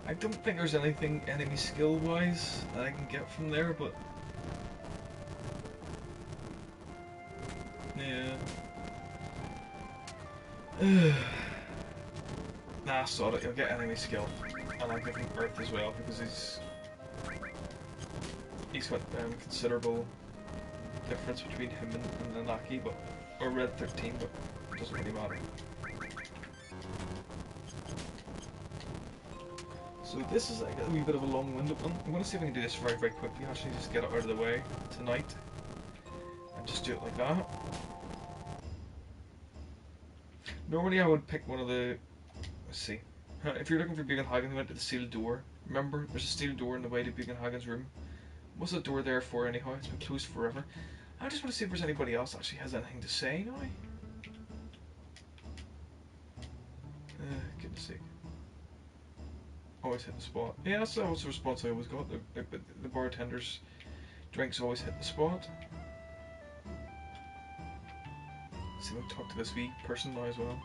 I don't think there's anything enemy skill wise that I can get from there, but yeah. Nah, sod it, he'll get enemy skill. And I'll give him Earth as well, because he's got considerable difference between him and Nanaki, but or Red 13, but it doesn't really matter. So this is like a wee bit of a long-winded one. I'm going to see if I can do this very, very quickly. Actually, just get it out of the way tonight, and just do it like that. Normally, I would pick one of the. Let's see. If you're looking for Bugenhagen, we went to the sealed door. Remember, there's a steel door in the way to Bugenhagen's room. What's the door there for anyhow? It's been closed forever. I just want to see if there's anybody else that actually has anything to say now. Goodness sake. Always hit the spot. Yeah, that's the response I always got. The bartender's drinks always hit the spot. Let's see if I can talk to this wee person now as well.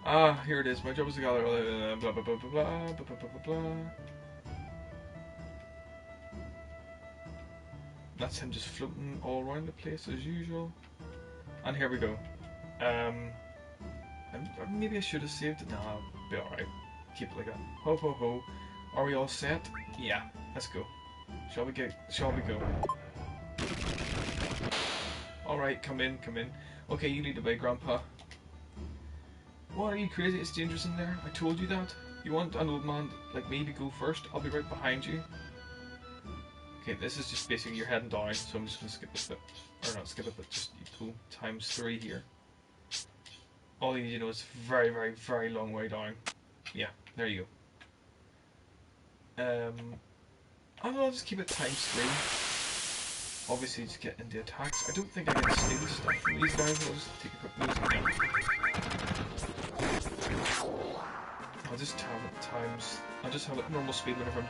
Ah, here it is. My job is to gather blah blah blah blah blah blah blah blah blah. That's him just floating all around the place as usual. And here we go. Maybe I should have saved it. Nah, I'll be alright. Keep it like that. Ho ho ho. Are we all set? Yeah, let's go. Shall we go? Alright, come in. Okay, you lead the way, Grandpa. What, are you crazy? It's dangerous in there. I told you that. You want an old man like me to go first? I'll be right behind you. Okay, this is just basically you're heading down, so I'm just going to skip this bit. Or not skip it, but just go ×3 here. All you need to know is very, very, very long way down. Yeah, there you go. I'll just keep it ×3. Obviously, just get into attacks. I don't think I can steal stuff from these guys. I'll just take a quick look again. I'll just have it times. I'll just have it normal speed whenever I'm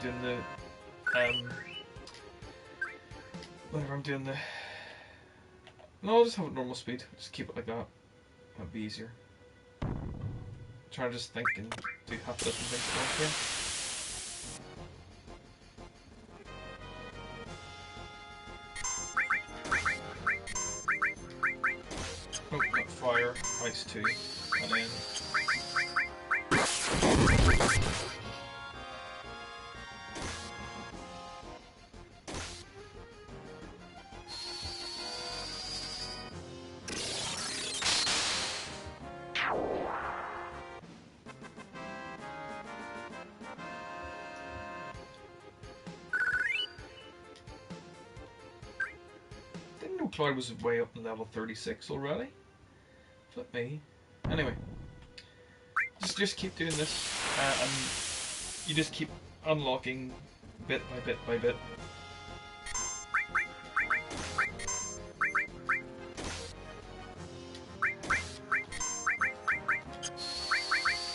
doing the. No, I'll just have it normal speed. Just keep it like that. That'd be easier. Try to just think and do half a dozen things at once here. Oh, not fire, ice too, and then. Cloud was way up in level 36 already. Flip me. Anyway, just keep doing this, and you just keep unlocking bit by bit by bit.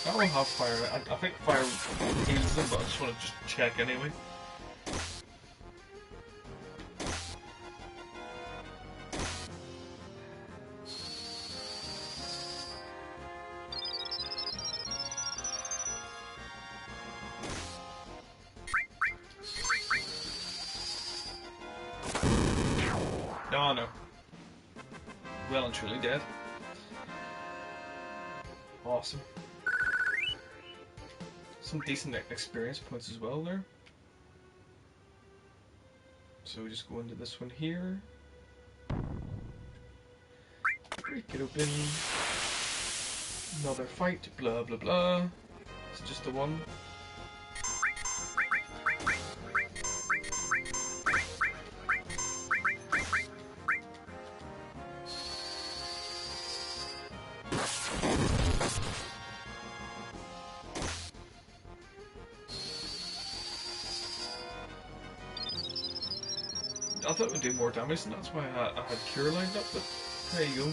I don't have fire. I think fire heals them, but I just want to check anyway. Oh no. Well and truly dead. Awesome. Some decent experience points as well there. So we just go into this one here. Break it open. Another fight, blah blah blah. Is it just the one? I thought it would do more damage, and that's why I had Cure lined up, but there you go.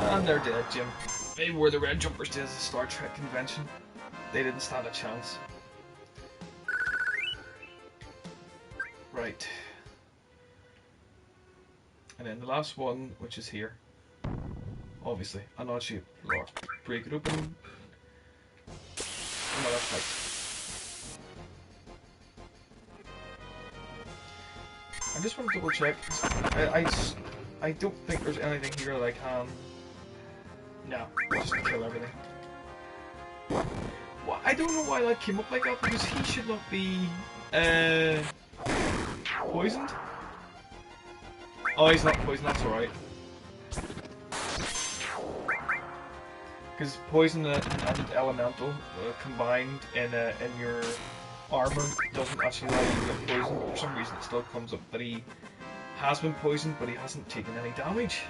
And they're dead, Jim. They wore the red jumpers to the Star Trek convention. They didn't stand a chance. Right. And then the last one, which is here. Obviously, an odd shaped floor. Break it open. Another fight. I just want to double check. I don't think there's anything here that I can. No, just kill everything. Well, I don't know why that came up like that, because he should not be poisoned. Oh, he's not poisoned. That's all right. Because poison and elemental combined in your armor doesn't actually allow you to get poisoned. For some reason, it still comes up that he has been poisoned, but he hasn't taken any damage.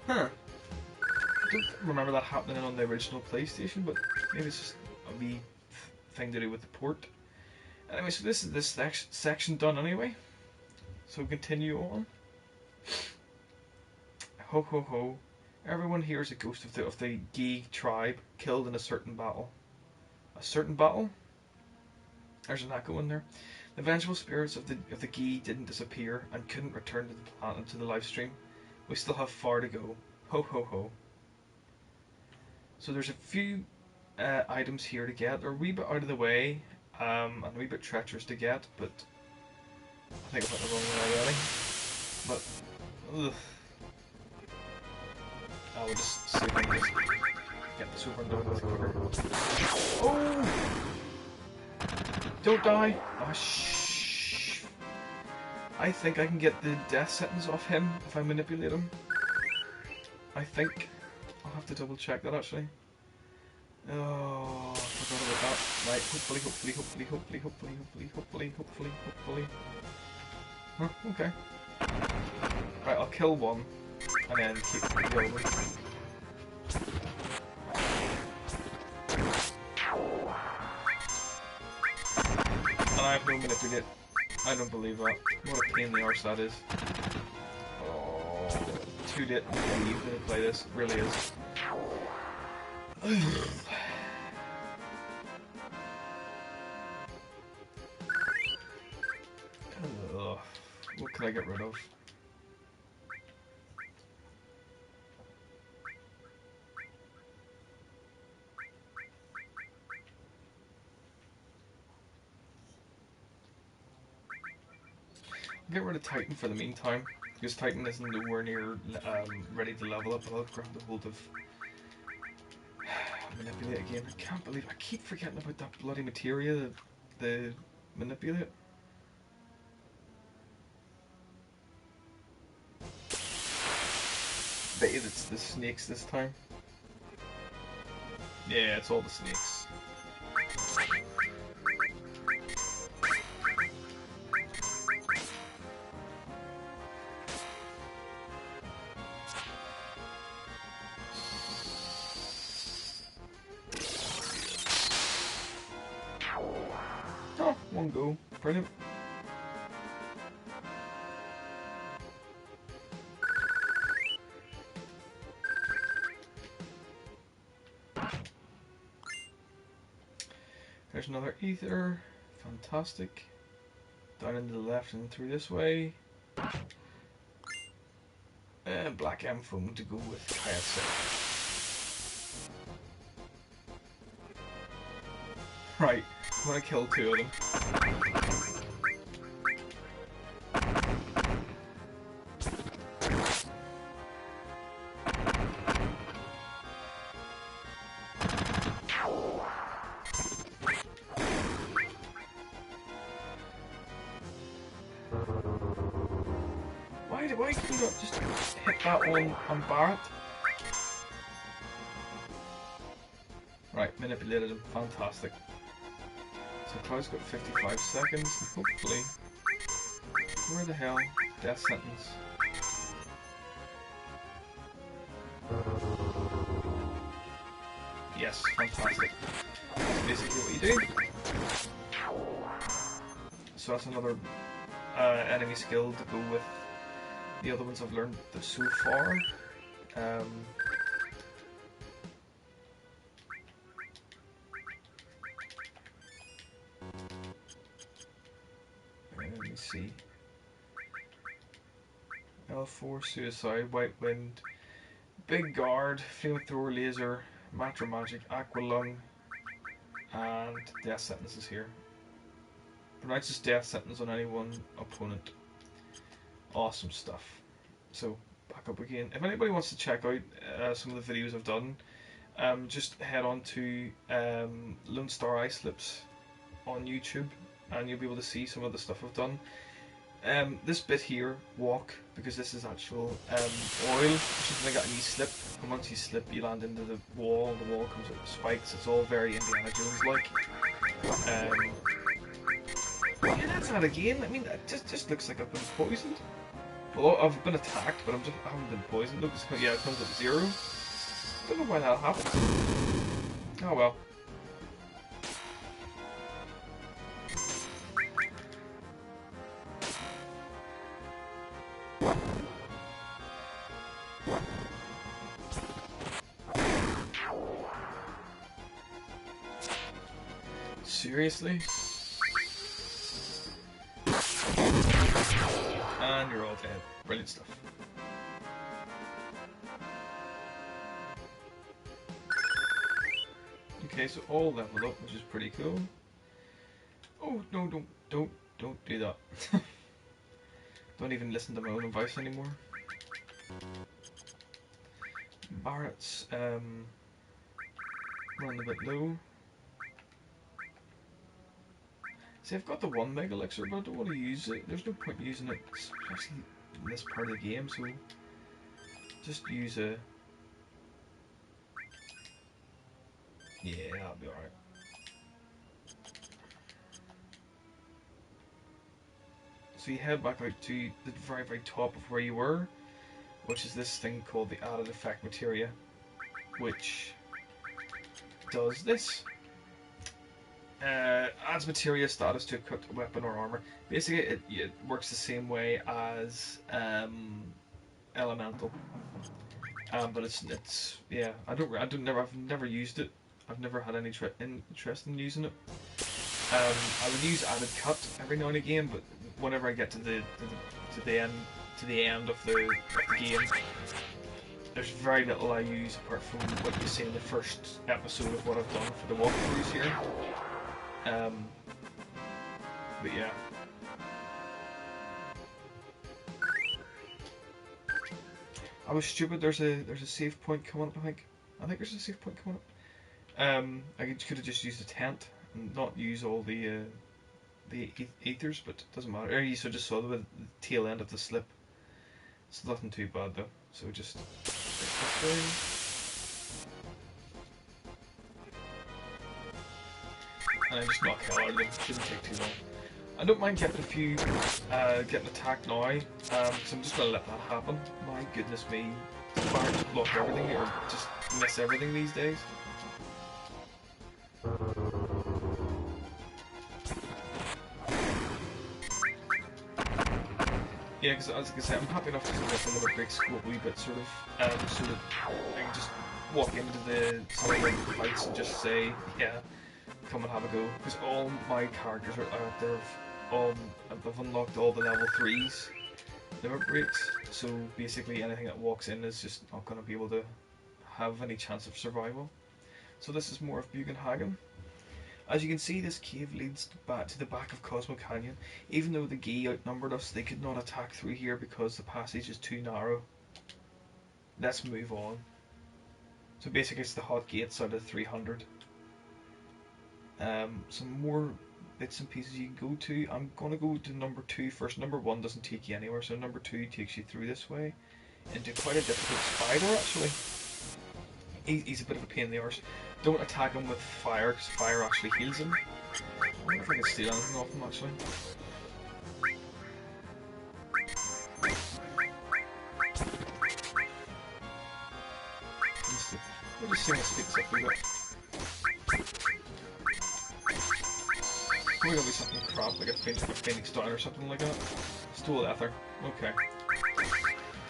Huh. I don't remember that happening on the original PlayStation, but maybe it's just a wee thing to do with the port. Anyway, so this is this section done anyway. So continue on. Ho ho ho. Everyone here is a ghost of the Geek tribe killed in a certain battle. A certain battle? There's an echo in there. The vengeful spirits of the Geek didn't disappear and couldn't return to the planet to the live stream. We still have far to go. Ho ho ho. So there's a few items here to get. They're a wee bit out of the way and a wee bit treacherous to get, but I think I went the wrong way already. But ugh. I will just see if I can just get this over and done with quicker. Oh! Don't die! Oh, shh! I think I can get the death sentence off him if I manipulate him. I think. I'll have to double check that actually. Oh, I forgot about that. Right, hopefully. Huh, okay. Right, I'll kill one. And then keep the other one. And I have no manipulate. I don't believe that. What a pain in the arse that is. Oh, too late to leave to play this. It really is. What can I get rid of? Get rid of Titan for the meantime, because Titan is nowhere near ready to level up. I'll grab the hold of manipulate again. I can't believe I keep forgetting about that bloody materia, the manipulate. Bet you it's the snakes this time. Yeah, it's all the snakes. Oh, one go. Brilliant. There's another ether. Fantastic. Down into the left and through this way. And black M foam to go with Kaya. Right, I'm gonna kill two of them. Why could I just hit that one on Barrett? Right, manipulated him. Fantastic. So Cloud's got 55 seconds, and hopefully... Where the hell? Death sentence. Yes, fantastic. That's basically what you do. So that's another enemy skill to go with the other ones I've learned so far. Let me see. L4, Suicide, White Wind, Big Guard, Flamethrower, Laser, Matra Magic, Aqua Lung, and Death Sentences here. Pronounces Death Sentence on any one opponent. Awesome stuff. So, back up again. If anybody wants to check out some of the videos I've done, just head on to Lone Star Eye Slips on YouTube, and you'll be able to see some of the stuff I've done. This bit here, walk, because this is actual oil, which is like a knee slip, and once you slip you land into the wall, and the wall comes up with spikes. It's all very Indiana Jones like. Yeah, that's not a game. I mean, it just looks like I've been poisoned. Well, I've been attacked, but I haven't been poisoned. Look, yeah, it comes up 0. Don't know why that happened. Oh well. Seriously? And you're all dead. Brilliant stuff. Okay, so all leveled up, which is pretty cool. Oh no, don't do that. Don't even listen to my own advice anymore. Barrett's running a bit low. See, I've got the 1 mega elixir, but I don't want to use it. There's no point using it, especially in this part of the game, so just use a... Yeah, that'll be alright. So you head back out to the very, very top of where you were, which is this thing called the added effect materia, which does this. Adds materia status to equipped weapon or armor. Basically, it works the same way as elemental, but it's yeah. I've never used it. I've never had any interest in using it. I would use added cut every now and again, but whenever I get to the end of the game, there's very little I use apart from what you see in the first episode of what I've done for the walkthroughs here. But yeah. I was stupid. There's a save point coming up. I think there's a save point coming up. I could have just used a tent and not use all the ethers, but it doesn't matter. Or you just saw the tail end of the slip. It's nothing too bad though. So just and I just knock hell out of them. Shouldn't take too long. I don't mind getting getting attacked now, so I'm just gonna let that happen. My goodness me, fire to block everything or just miss everything these days. Yeah, because as I said, I'm happy enough to sort of let the big scope a wee bit, sort of I can just walk into some of the fights and just say, yeah, come and have a go. Because all my characters are out there. I've unlocked all the level 3s limit breaks, so basically anything that walks in is just not going to be able to have any chance of survival. So this is more of Bugenhagen. As you can see, this cave leads back to the back of Cosmo Canyon. Even though the Gi outnumbered us, they could not attack through here because the passage is too narrow. Let's move on. So basically it's the hot gates out of 300. Some more bits and pieces you can go to. I'm going to go to number 2 first. Number 1 doesn't take you anywhere, so number 2 takes you through this way into quite a difficult spider actually. he's a bit of a pain in the arse. Don't attack him with fire, because fire actually heals him. I wonder if I can steal anything off him, actually. We'll just see what speeds up a wee bit. Probably gonna be something crap, like a Phoenix Down or something like that. Stole Ether. Okay.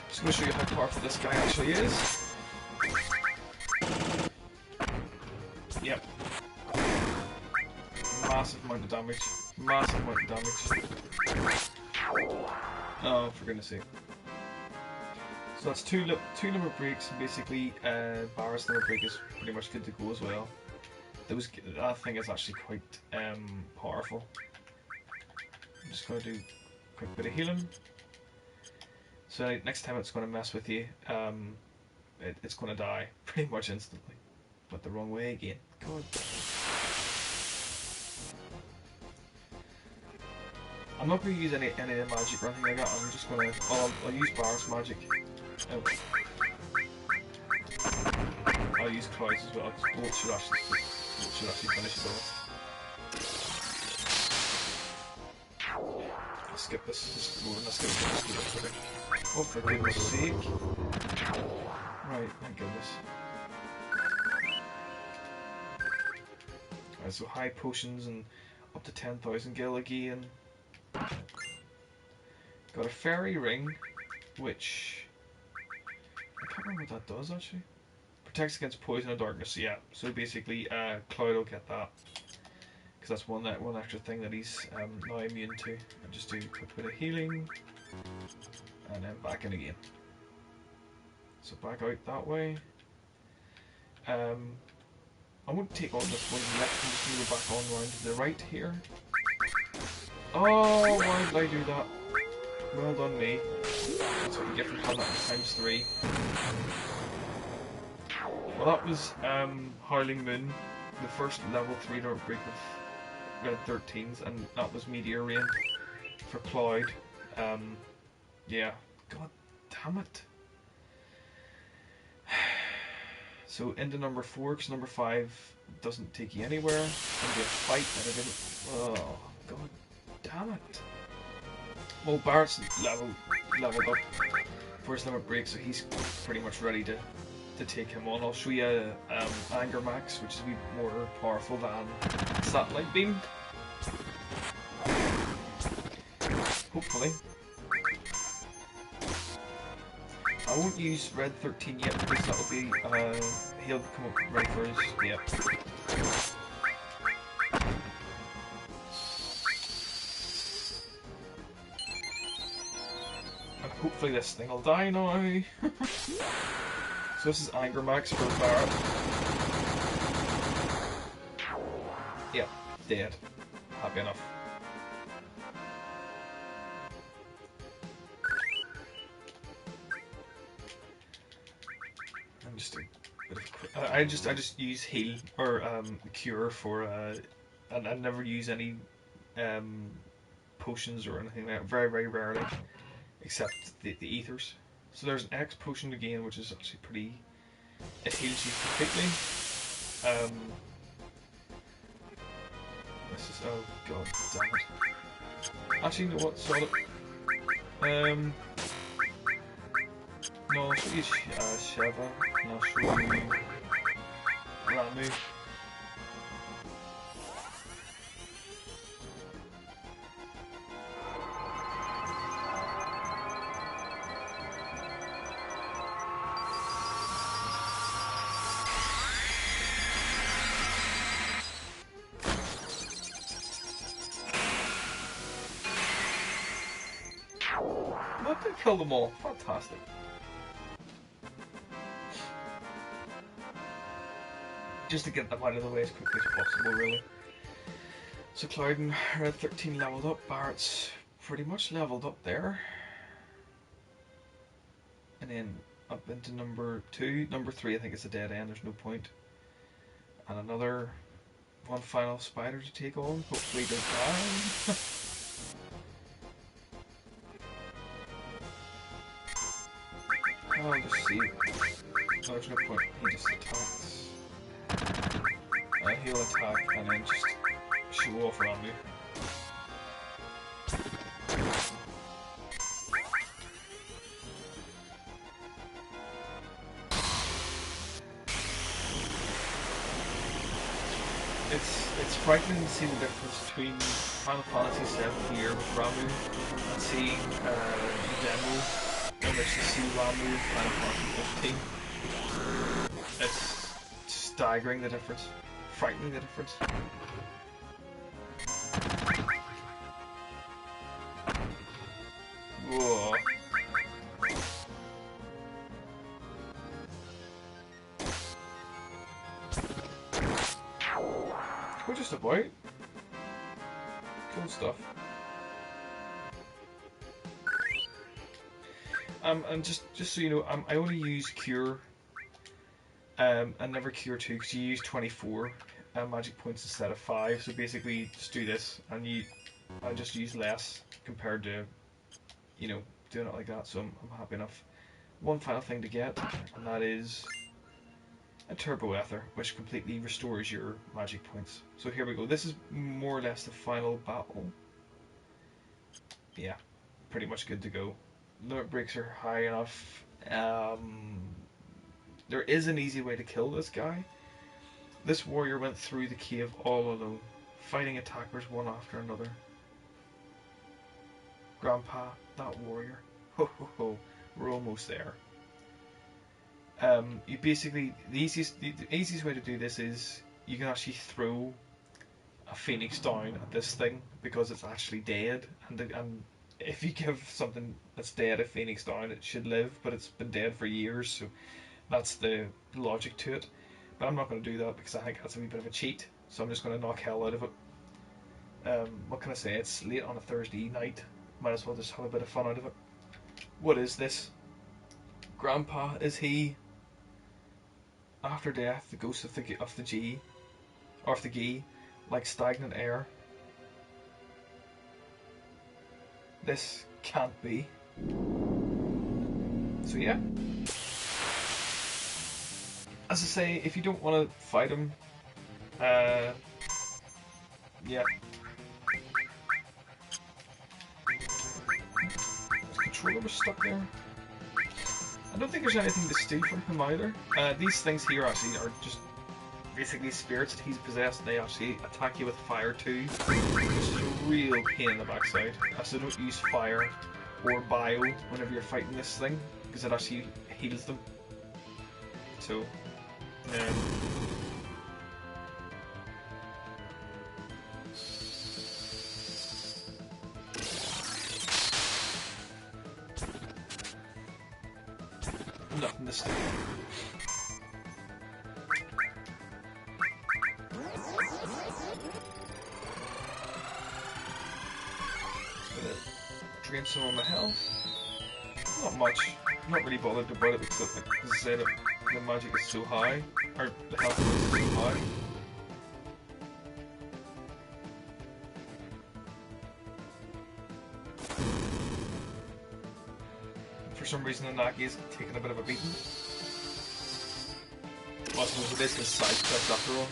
Just gonna show you how powerful this guy actually is. Yep. Massive amount of damage. Massive amount of damage. Oh, for goodness sake. So that's two limit breaks, and basically Barret's limit break is pretty much good to go as well. That thing is actually quite powerful. I'm just going to do a quick bit of healing. So next time it's going to mess with you, it's going to die pretty much instantly. But the wrong way again. God. I'm not going to use any magic or anything like that. I'm just going to... I'll use Barret's magic. Oh. I'll use Clouds as well, because Bolt should actually finish it off. I'll skip this. Let's skip this. Oh, for goodness sake. Right, thank goodness. Alright, so high potions and up to 10,000 gil again. Got a fairy ring, which... I can't remember what that does actually. Protects against poison and darkness, yeah. So basically, Cloud will get that. Because that's one extra thing that he's now immune to. And just do a quick bit of healing. And then back in again. So back out that way. I won't take on this one yet. I'm just going to go back on round to the right here. Oh, why did I do that? Well done me. That's what you get from having that times 3. Well, that was Howling Moon, the first level 3 limit break of Red 13s, and that was Meteor Rain for Cloud. Yeah, god damn it. So into number 4, because number 5 doesn't take you anywhere. Into a fight and I didn't. Oh, god damn it. Well, Barret's leveled up for his limit break, so he's pretty much ready to take him on. I'll show you Anger Max, which is a bit more powerful than Satellite Beam. Hopefully. I won't use Red 13 yet because that'll be he'll come up ready for us. Yep. And hopefully this thing will die now. So this is Anger Max for Barret. Yep, dead. Happy enough. I'm just a bit of I just use heal or cure for and I never use any potions or anything like that. Very rarely, except the ethers. So there's an X potion again, which is actually pretty... It heals you completely. This is... Oh god damn it. Actually, you know what? Solid. No, I'll show you Sheva, and I'll show you Ramu. What? They killed them all. Fantastic. Just to get them out of the way as quickly as possible, really. So Cloud and Red 13 leveled up. Barret's pretty much leveled up there. And then up into number 2. Number 3 I think it's a dead end, there's no point. And another one final spider to take on. Hopefully don't die. I'll just see. there's no point. He just attacks. He'll attack and then just show off around me. It's frightening to see the difference between Final Fantasy VII here with Ramu and seeing the demo in which you see Ramu with Final Fantasy 15. It's staggering the difference, frightening the difference. Whoa. We're just about. Cool stuff. And just so you know, I only use Cure. And never Cure 2 because you use 24 magic points instead of 5. So basically, just do this, and I just use less compared to, you know, doing it like that. So I'm happy enough. One final thing to get, and that is a Turbo Ether, which completely restores your magic points. So here we go. This is more or less the final battle. Yeah, pretty much good to go. Limit breaks are high enough. There is an easy way to kill this guy. This warrior went through the cave all alone, fighting attackers one after another. Grandpa, that warrior. Ho ho ho, we're almost there. You basically, the easiest way to do this is you can actually throw a phoenix down at this thing because it's actually dead, and if you give something that's dead a phoenix down, it should live, but it's been dead for years, so that's the logic to it. But I'm not going to do that because I think that's a wee bit of a cheat, so I'm just going to knock hell out of it. What can I say? It's late on a Thursday night. Might as well just have a bit of fun out of it. What is this? Grandpa, is he? After death, the ghost of the G, or of the Gi, like stagnant air. This can't be. So yeah. As I say, if you don't want to fight him, yeah. The controller was stuck there. I don't think there's anything to steal from him either. These things here actually are just basically spirits that he's possessed. They actually attack you with fire too, which is a real pain in the backside. So don't use fire or bio whenever you're fighting this thing, because it actually heals them. So, nothing to steal. Drain some of my health. Not much. I'm not really bothered about it because, like I said, the magic is so high, or the health is so high. For some reason, the Naki is taking a bit of a beating. Well, I suppose it is his side quest after all.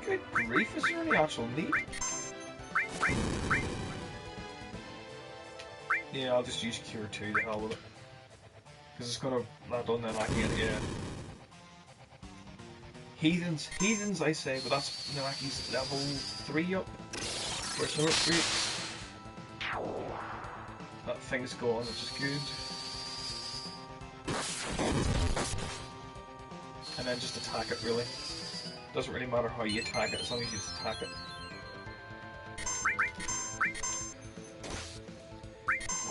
Good grief, is there any actual need? Yeah, I'll just use Cure 2, the hell with it. Because it's gonna land on them again, yeah. Heathens, I say, but that's Naki's level 3 up. Where's no upgrades? That thing's gone, which is good. And then just attack it, really. Doesn't really matter how you attack it, as long as you just attack it.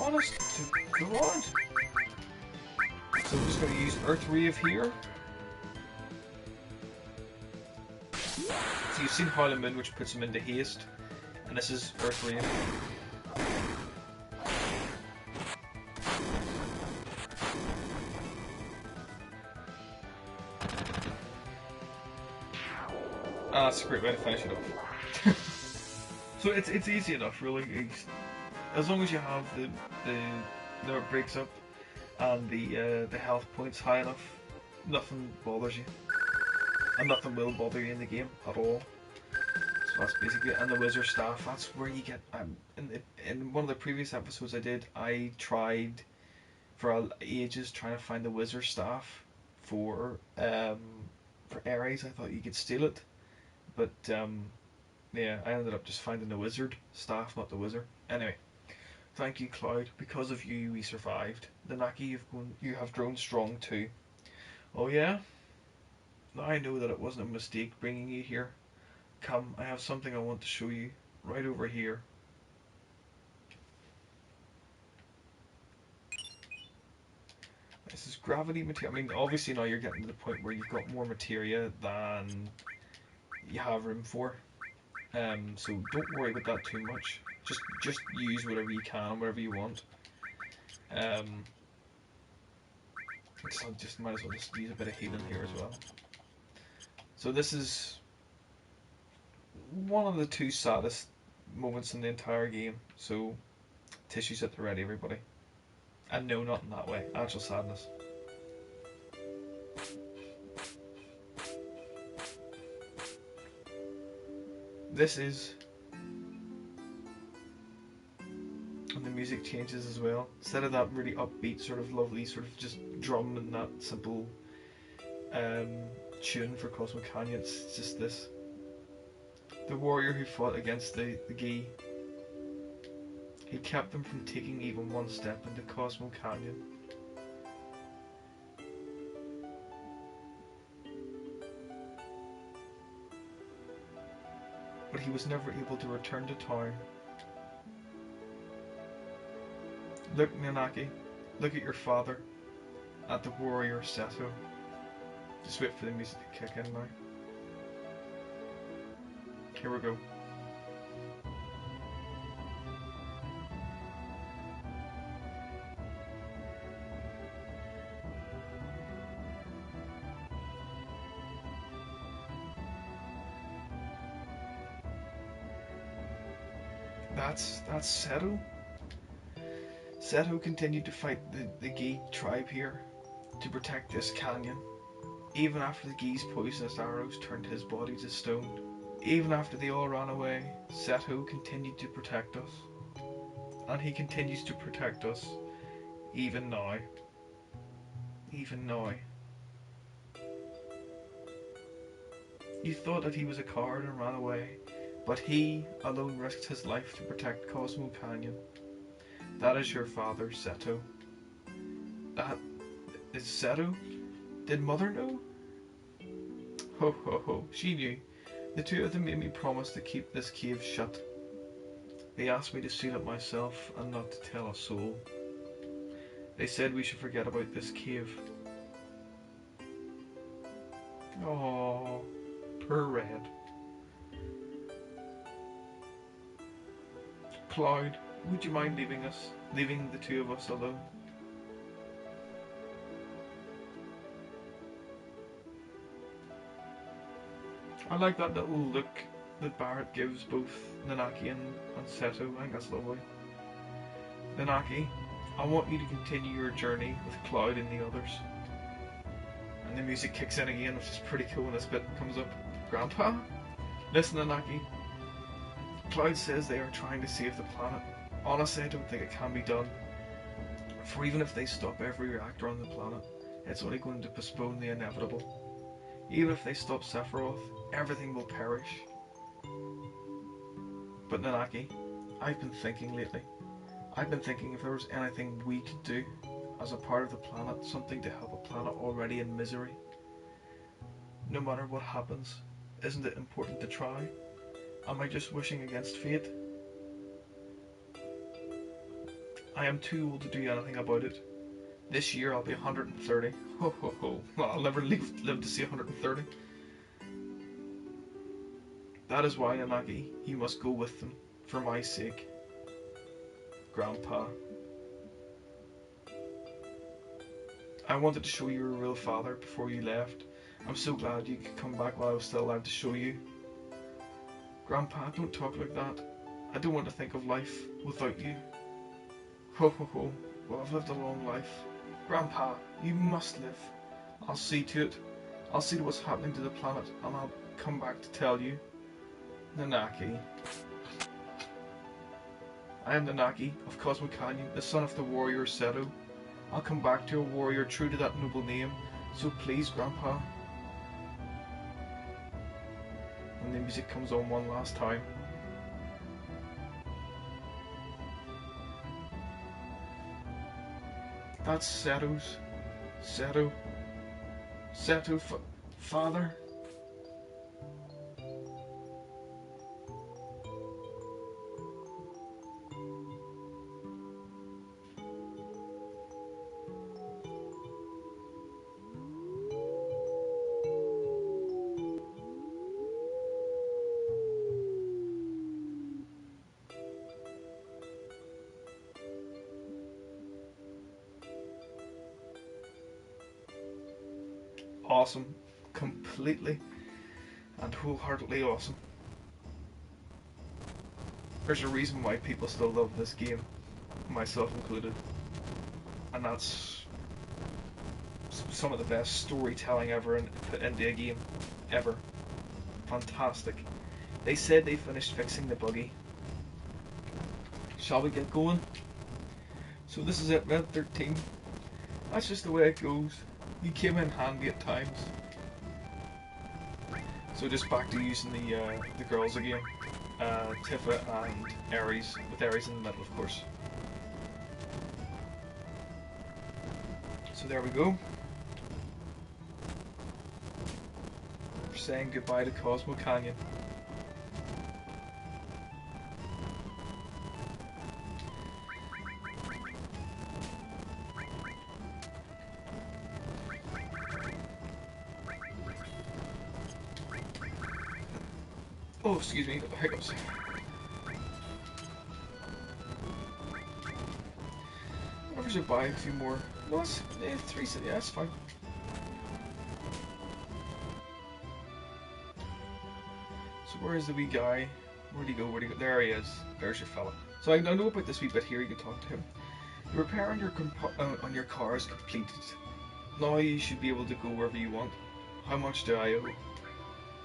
Honest to God! So I'm just going to use Earth Wave here. So you've seen Harlem Moon, which puts him into haste, and this is Earth Wave. That's a great way to finish it off. So it's easy enough, really. As long as you have the the breaks up and the health points high enough, nothing bothers you, and nothing will bother you in the game at all. So that's basically it. And the wizard staff. That's where you get. In one of the previous episodes I did, I tried for ages trying to find the wizard staff for Ares. I thought you could steal it, but yeah, I ended up just finding the wizard staff, not the wizard. Anyway, thank you, Cloud. Because of you, we survived. The Naki, you have grown strong too. Oh yeah? Now I know that it wasn't a mistake bringing you here. Come, I have something I want to show you. Right over here. This is gravity material. I mean, obviously now you're getting to the point where you've got more materia than you have room for. So don't worry about that too much. Just use whatever you can, whatever you want. Just might as well just use a bit of healing here as well. So this is one of the two saddest moments in the entire game. So tissues at the ready, everybody. And no, not in that way. Actual sadness. This is, and the music changes as well. Instead of that really upbeat, sort of lovely, sort of just drum and that simple tune for Cosmo Canyon, it's just this. The warrior who fought against the Gi. He kept them from taking even one step into Cosmo Canyon. But he was never able to return to town. Look, Nanaki, look at your father, at the warrior Seto. Just wait for the music to kick in now. Here we go. That's Seto. Seto continued to fight the Gi tribe here to protect this canyon. Even after the Gi's poisonous arrows turned his body to stone. Even after they all ran away, Seto continued to protect us. And he continues to protect us even now. Even now. You thought that he was a coward and ran away, but he alone risked his life to protect Cosmo Canyon. That is your father, Seto. That is Seto? Did Mother know? Ho ho ho, she knew. The two of them made me promise to keep this cave shut. They asked me to seal it myself and not to tell a soul. They said we should forget about this cave. Oh, poor Red. Cloud, would you mind leaving the two of us alone? I like that little look that Barrett gives both Nanaki and Seto. I think that's lovely. Nanaki, I want you to continue your journey with Cloud and the others. And the music kicks in again, which is pretty cool when this bit comes up. Grandpa? Listen, Nanaki. Cloud says they are trying to save the planet. Honestly, I don't think it can be done. For even if they stop every reactor on the planet, it's only going to postpone the inevitable. Even if they stop Sephiroth, everything will perish. But Nanaki, I've been thinking lately. I've been thinking if there was anything we could do as a part of the planet, something to help a planet already in misery. No matter what happens, isn't it important to try? Am I just wishing against fate? I am too old to do anything about it. This year I'll be 130. Ho ho ho. Well, I'll never live to see 130. That is why, Nanaki, you must go with them, for my sake. Grandpa. I wanted to show you your real father before you left. I'm so glad you could come back while I was still alive to show you. Grandpa, don't talk like that. I don't want to think of life without you. Ho ho ho. Well, I've lived a long life. Grandpa, you must live. I'll see to it. I'll see to what's happening to the planet, and I'll come back to tell you. Nanaki. I am Nanaki of Cosmo Canyon, the son of the warrior Seto. I'll come back to a warrior true to that noble name, so please, Grandpa. And the music comes on one last time. That's Seto's. Seto. Seto, father. Awesome. Completely and wholeheartedly awesome. There's a reason why people still love this game, myself included, and that's some of the best storytelling ever put into a game, ever. Fantastic. They said they finished fixing the buggy. Shall we get going? So this is it, Red 13. That's just the way it goes. You came in handy at times. So just back to using the girls again. Tifa and Ares, with Ares in the middle, of course. So there we go. We're saying goodbye to Cosmo Canyon. Oh, excuse me, hiccups. I wonder if I should buy a few more. No, it's 3 cents. Yeah, that's fine. So where is the wee guy? Where'd he go? Where'd he go? There he is. There's your fella. So I know about this wee bit here. You can talk to him. The repair on your car is completed. Now you should be able to go wherever you want. How much do I owe?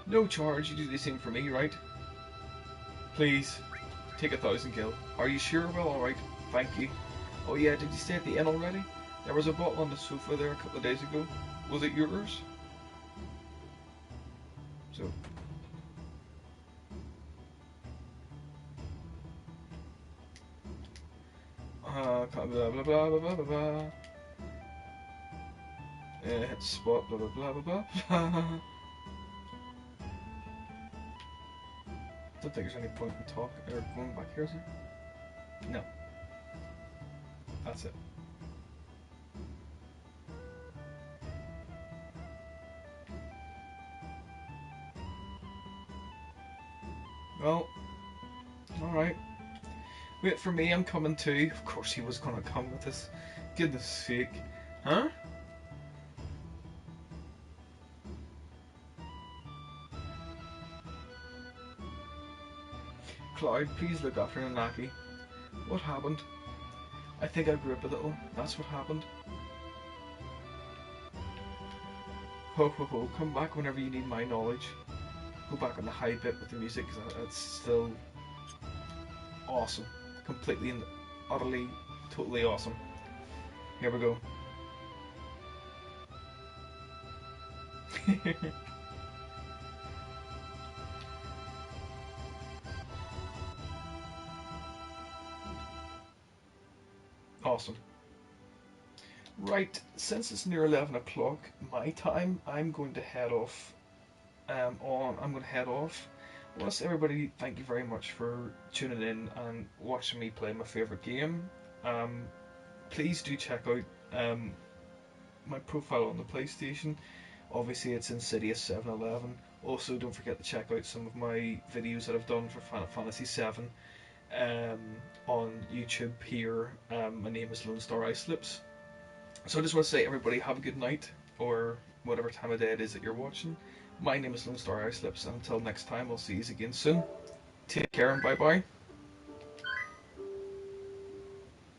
No charge, you do the same for me, right? Please, take 1,000 gil. Are you sure? Well, alright, thank you. Oh yeah, did you stay at the inn already? There was a bottle on the sofa there a couple of days ago. Was it yours? So... blah blah blah blah blah blah blah. Hit spot, blah blah blah blah blah. Don't think there's any point in talking or going back here, is there? No. That's it. Well, alright. Wait for me, I'm coming too. Of course he was gonna come with us. Goodness sake. Huh? Cloud, please look after Nanaki. What happened? I think I grew up a little. That's what happened. Ho ho ho, come back whenever you need my knowledge. Go back on the high bit with the music, because it's still awesome. Completely and utterly, totally awesome. Here we go. Awesome. Right, since it's near 11 o'clock my time, I'm going to head off. I'm going to head off. I want to say everybody, thank you very much for tuning in and watching me play my favourite game. Please do check out my profile on the PlayStation. Obviously it's Insidious 711. Also don't forget to check out some of my videos that I've done for Final Fantasy VII on YouTube here. My name is Lone Star Ice Lips. So I just want to say everybody have a good night, or whatever time of day it is that you're watching. My name is Lone Star Ice Lips, and until next time, I'll see you again soon. Take care and bye bye.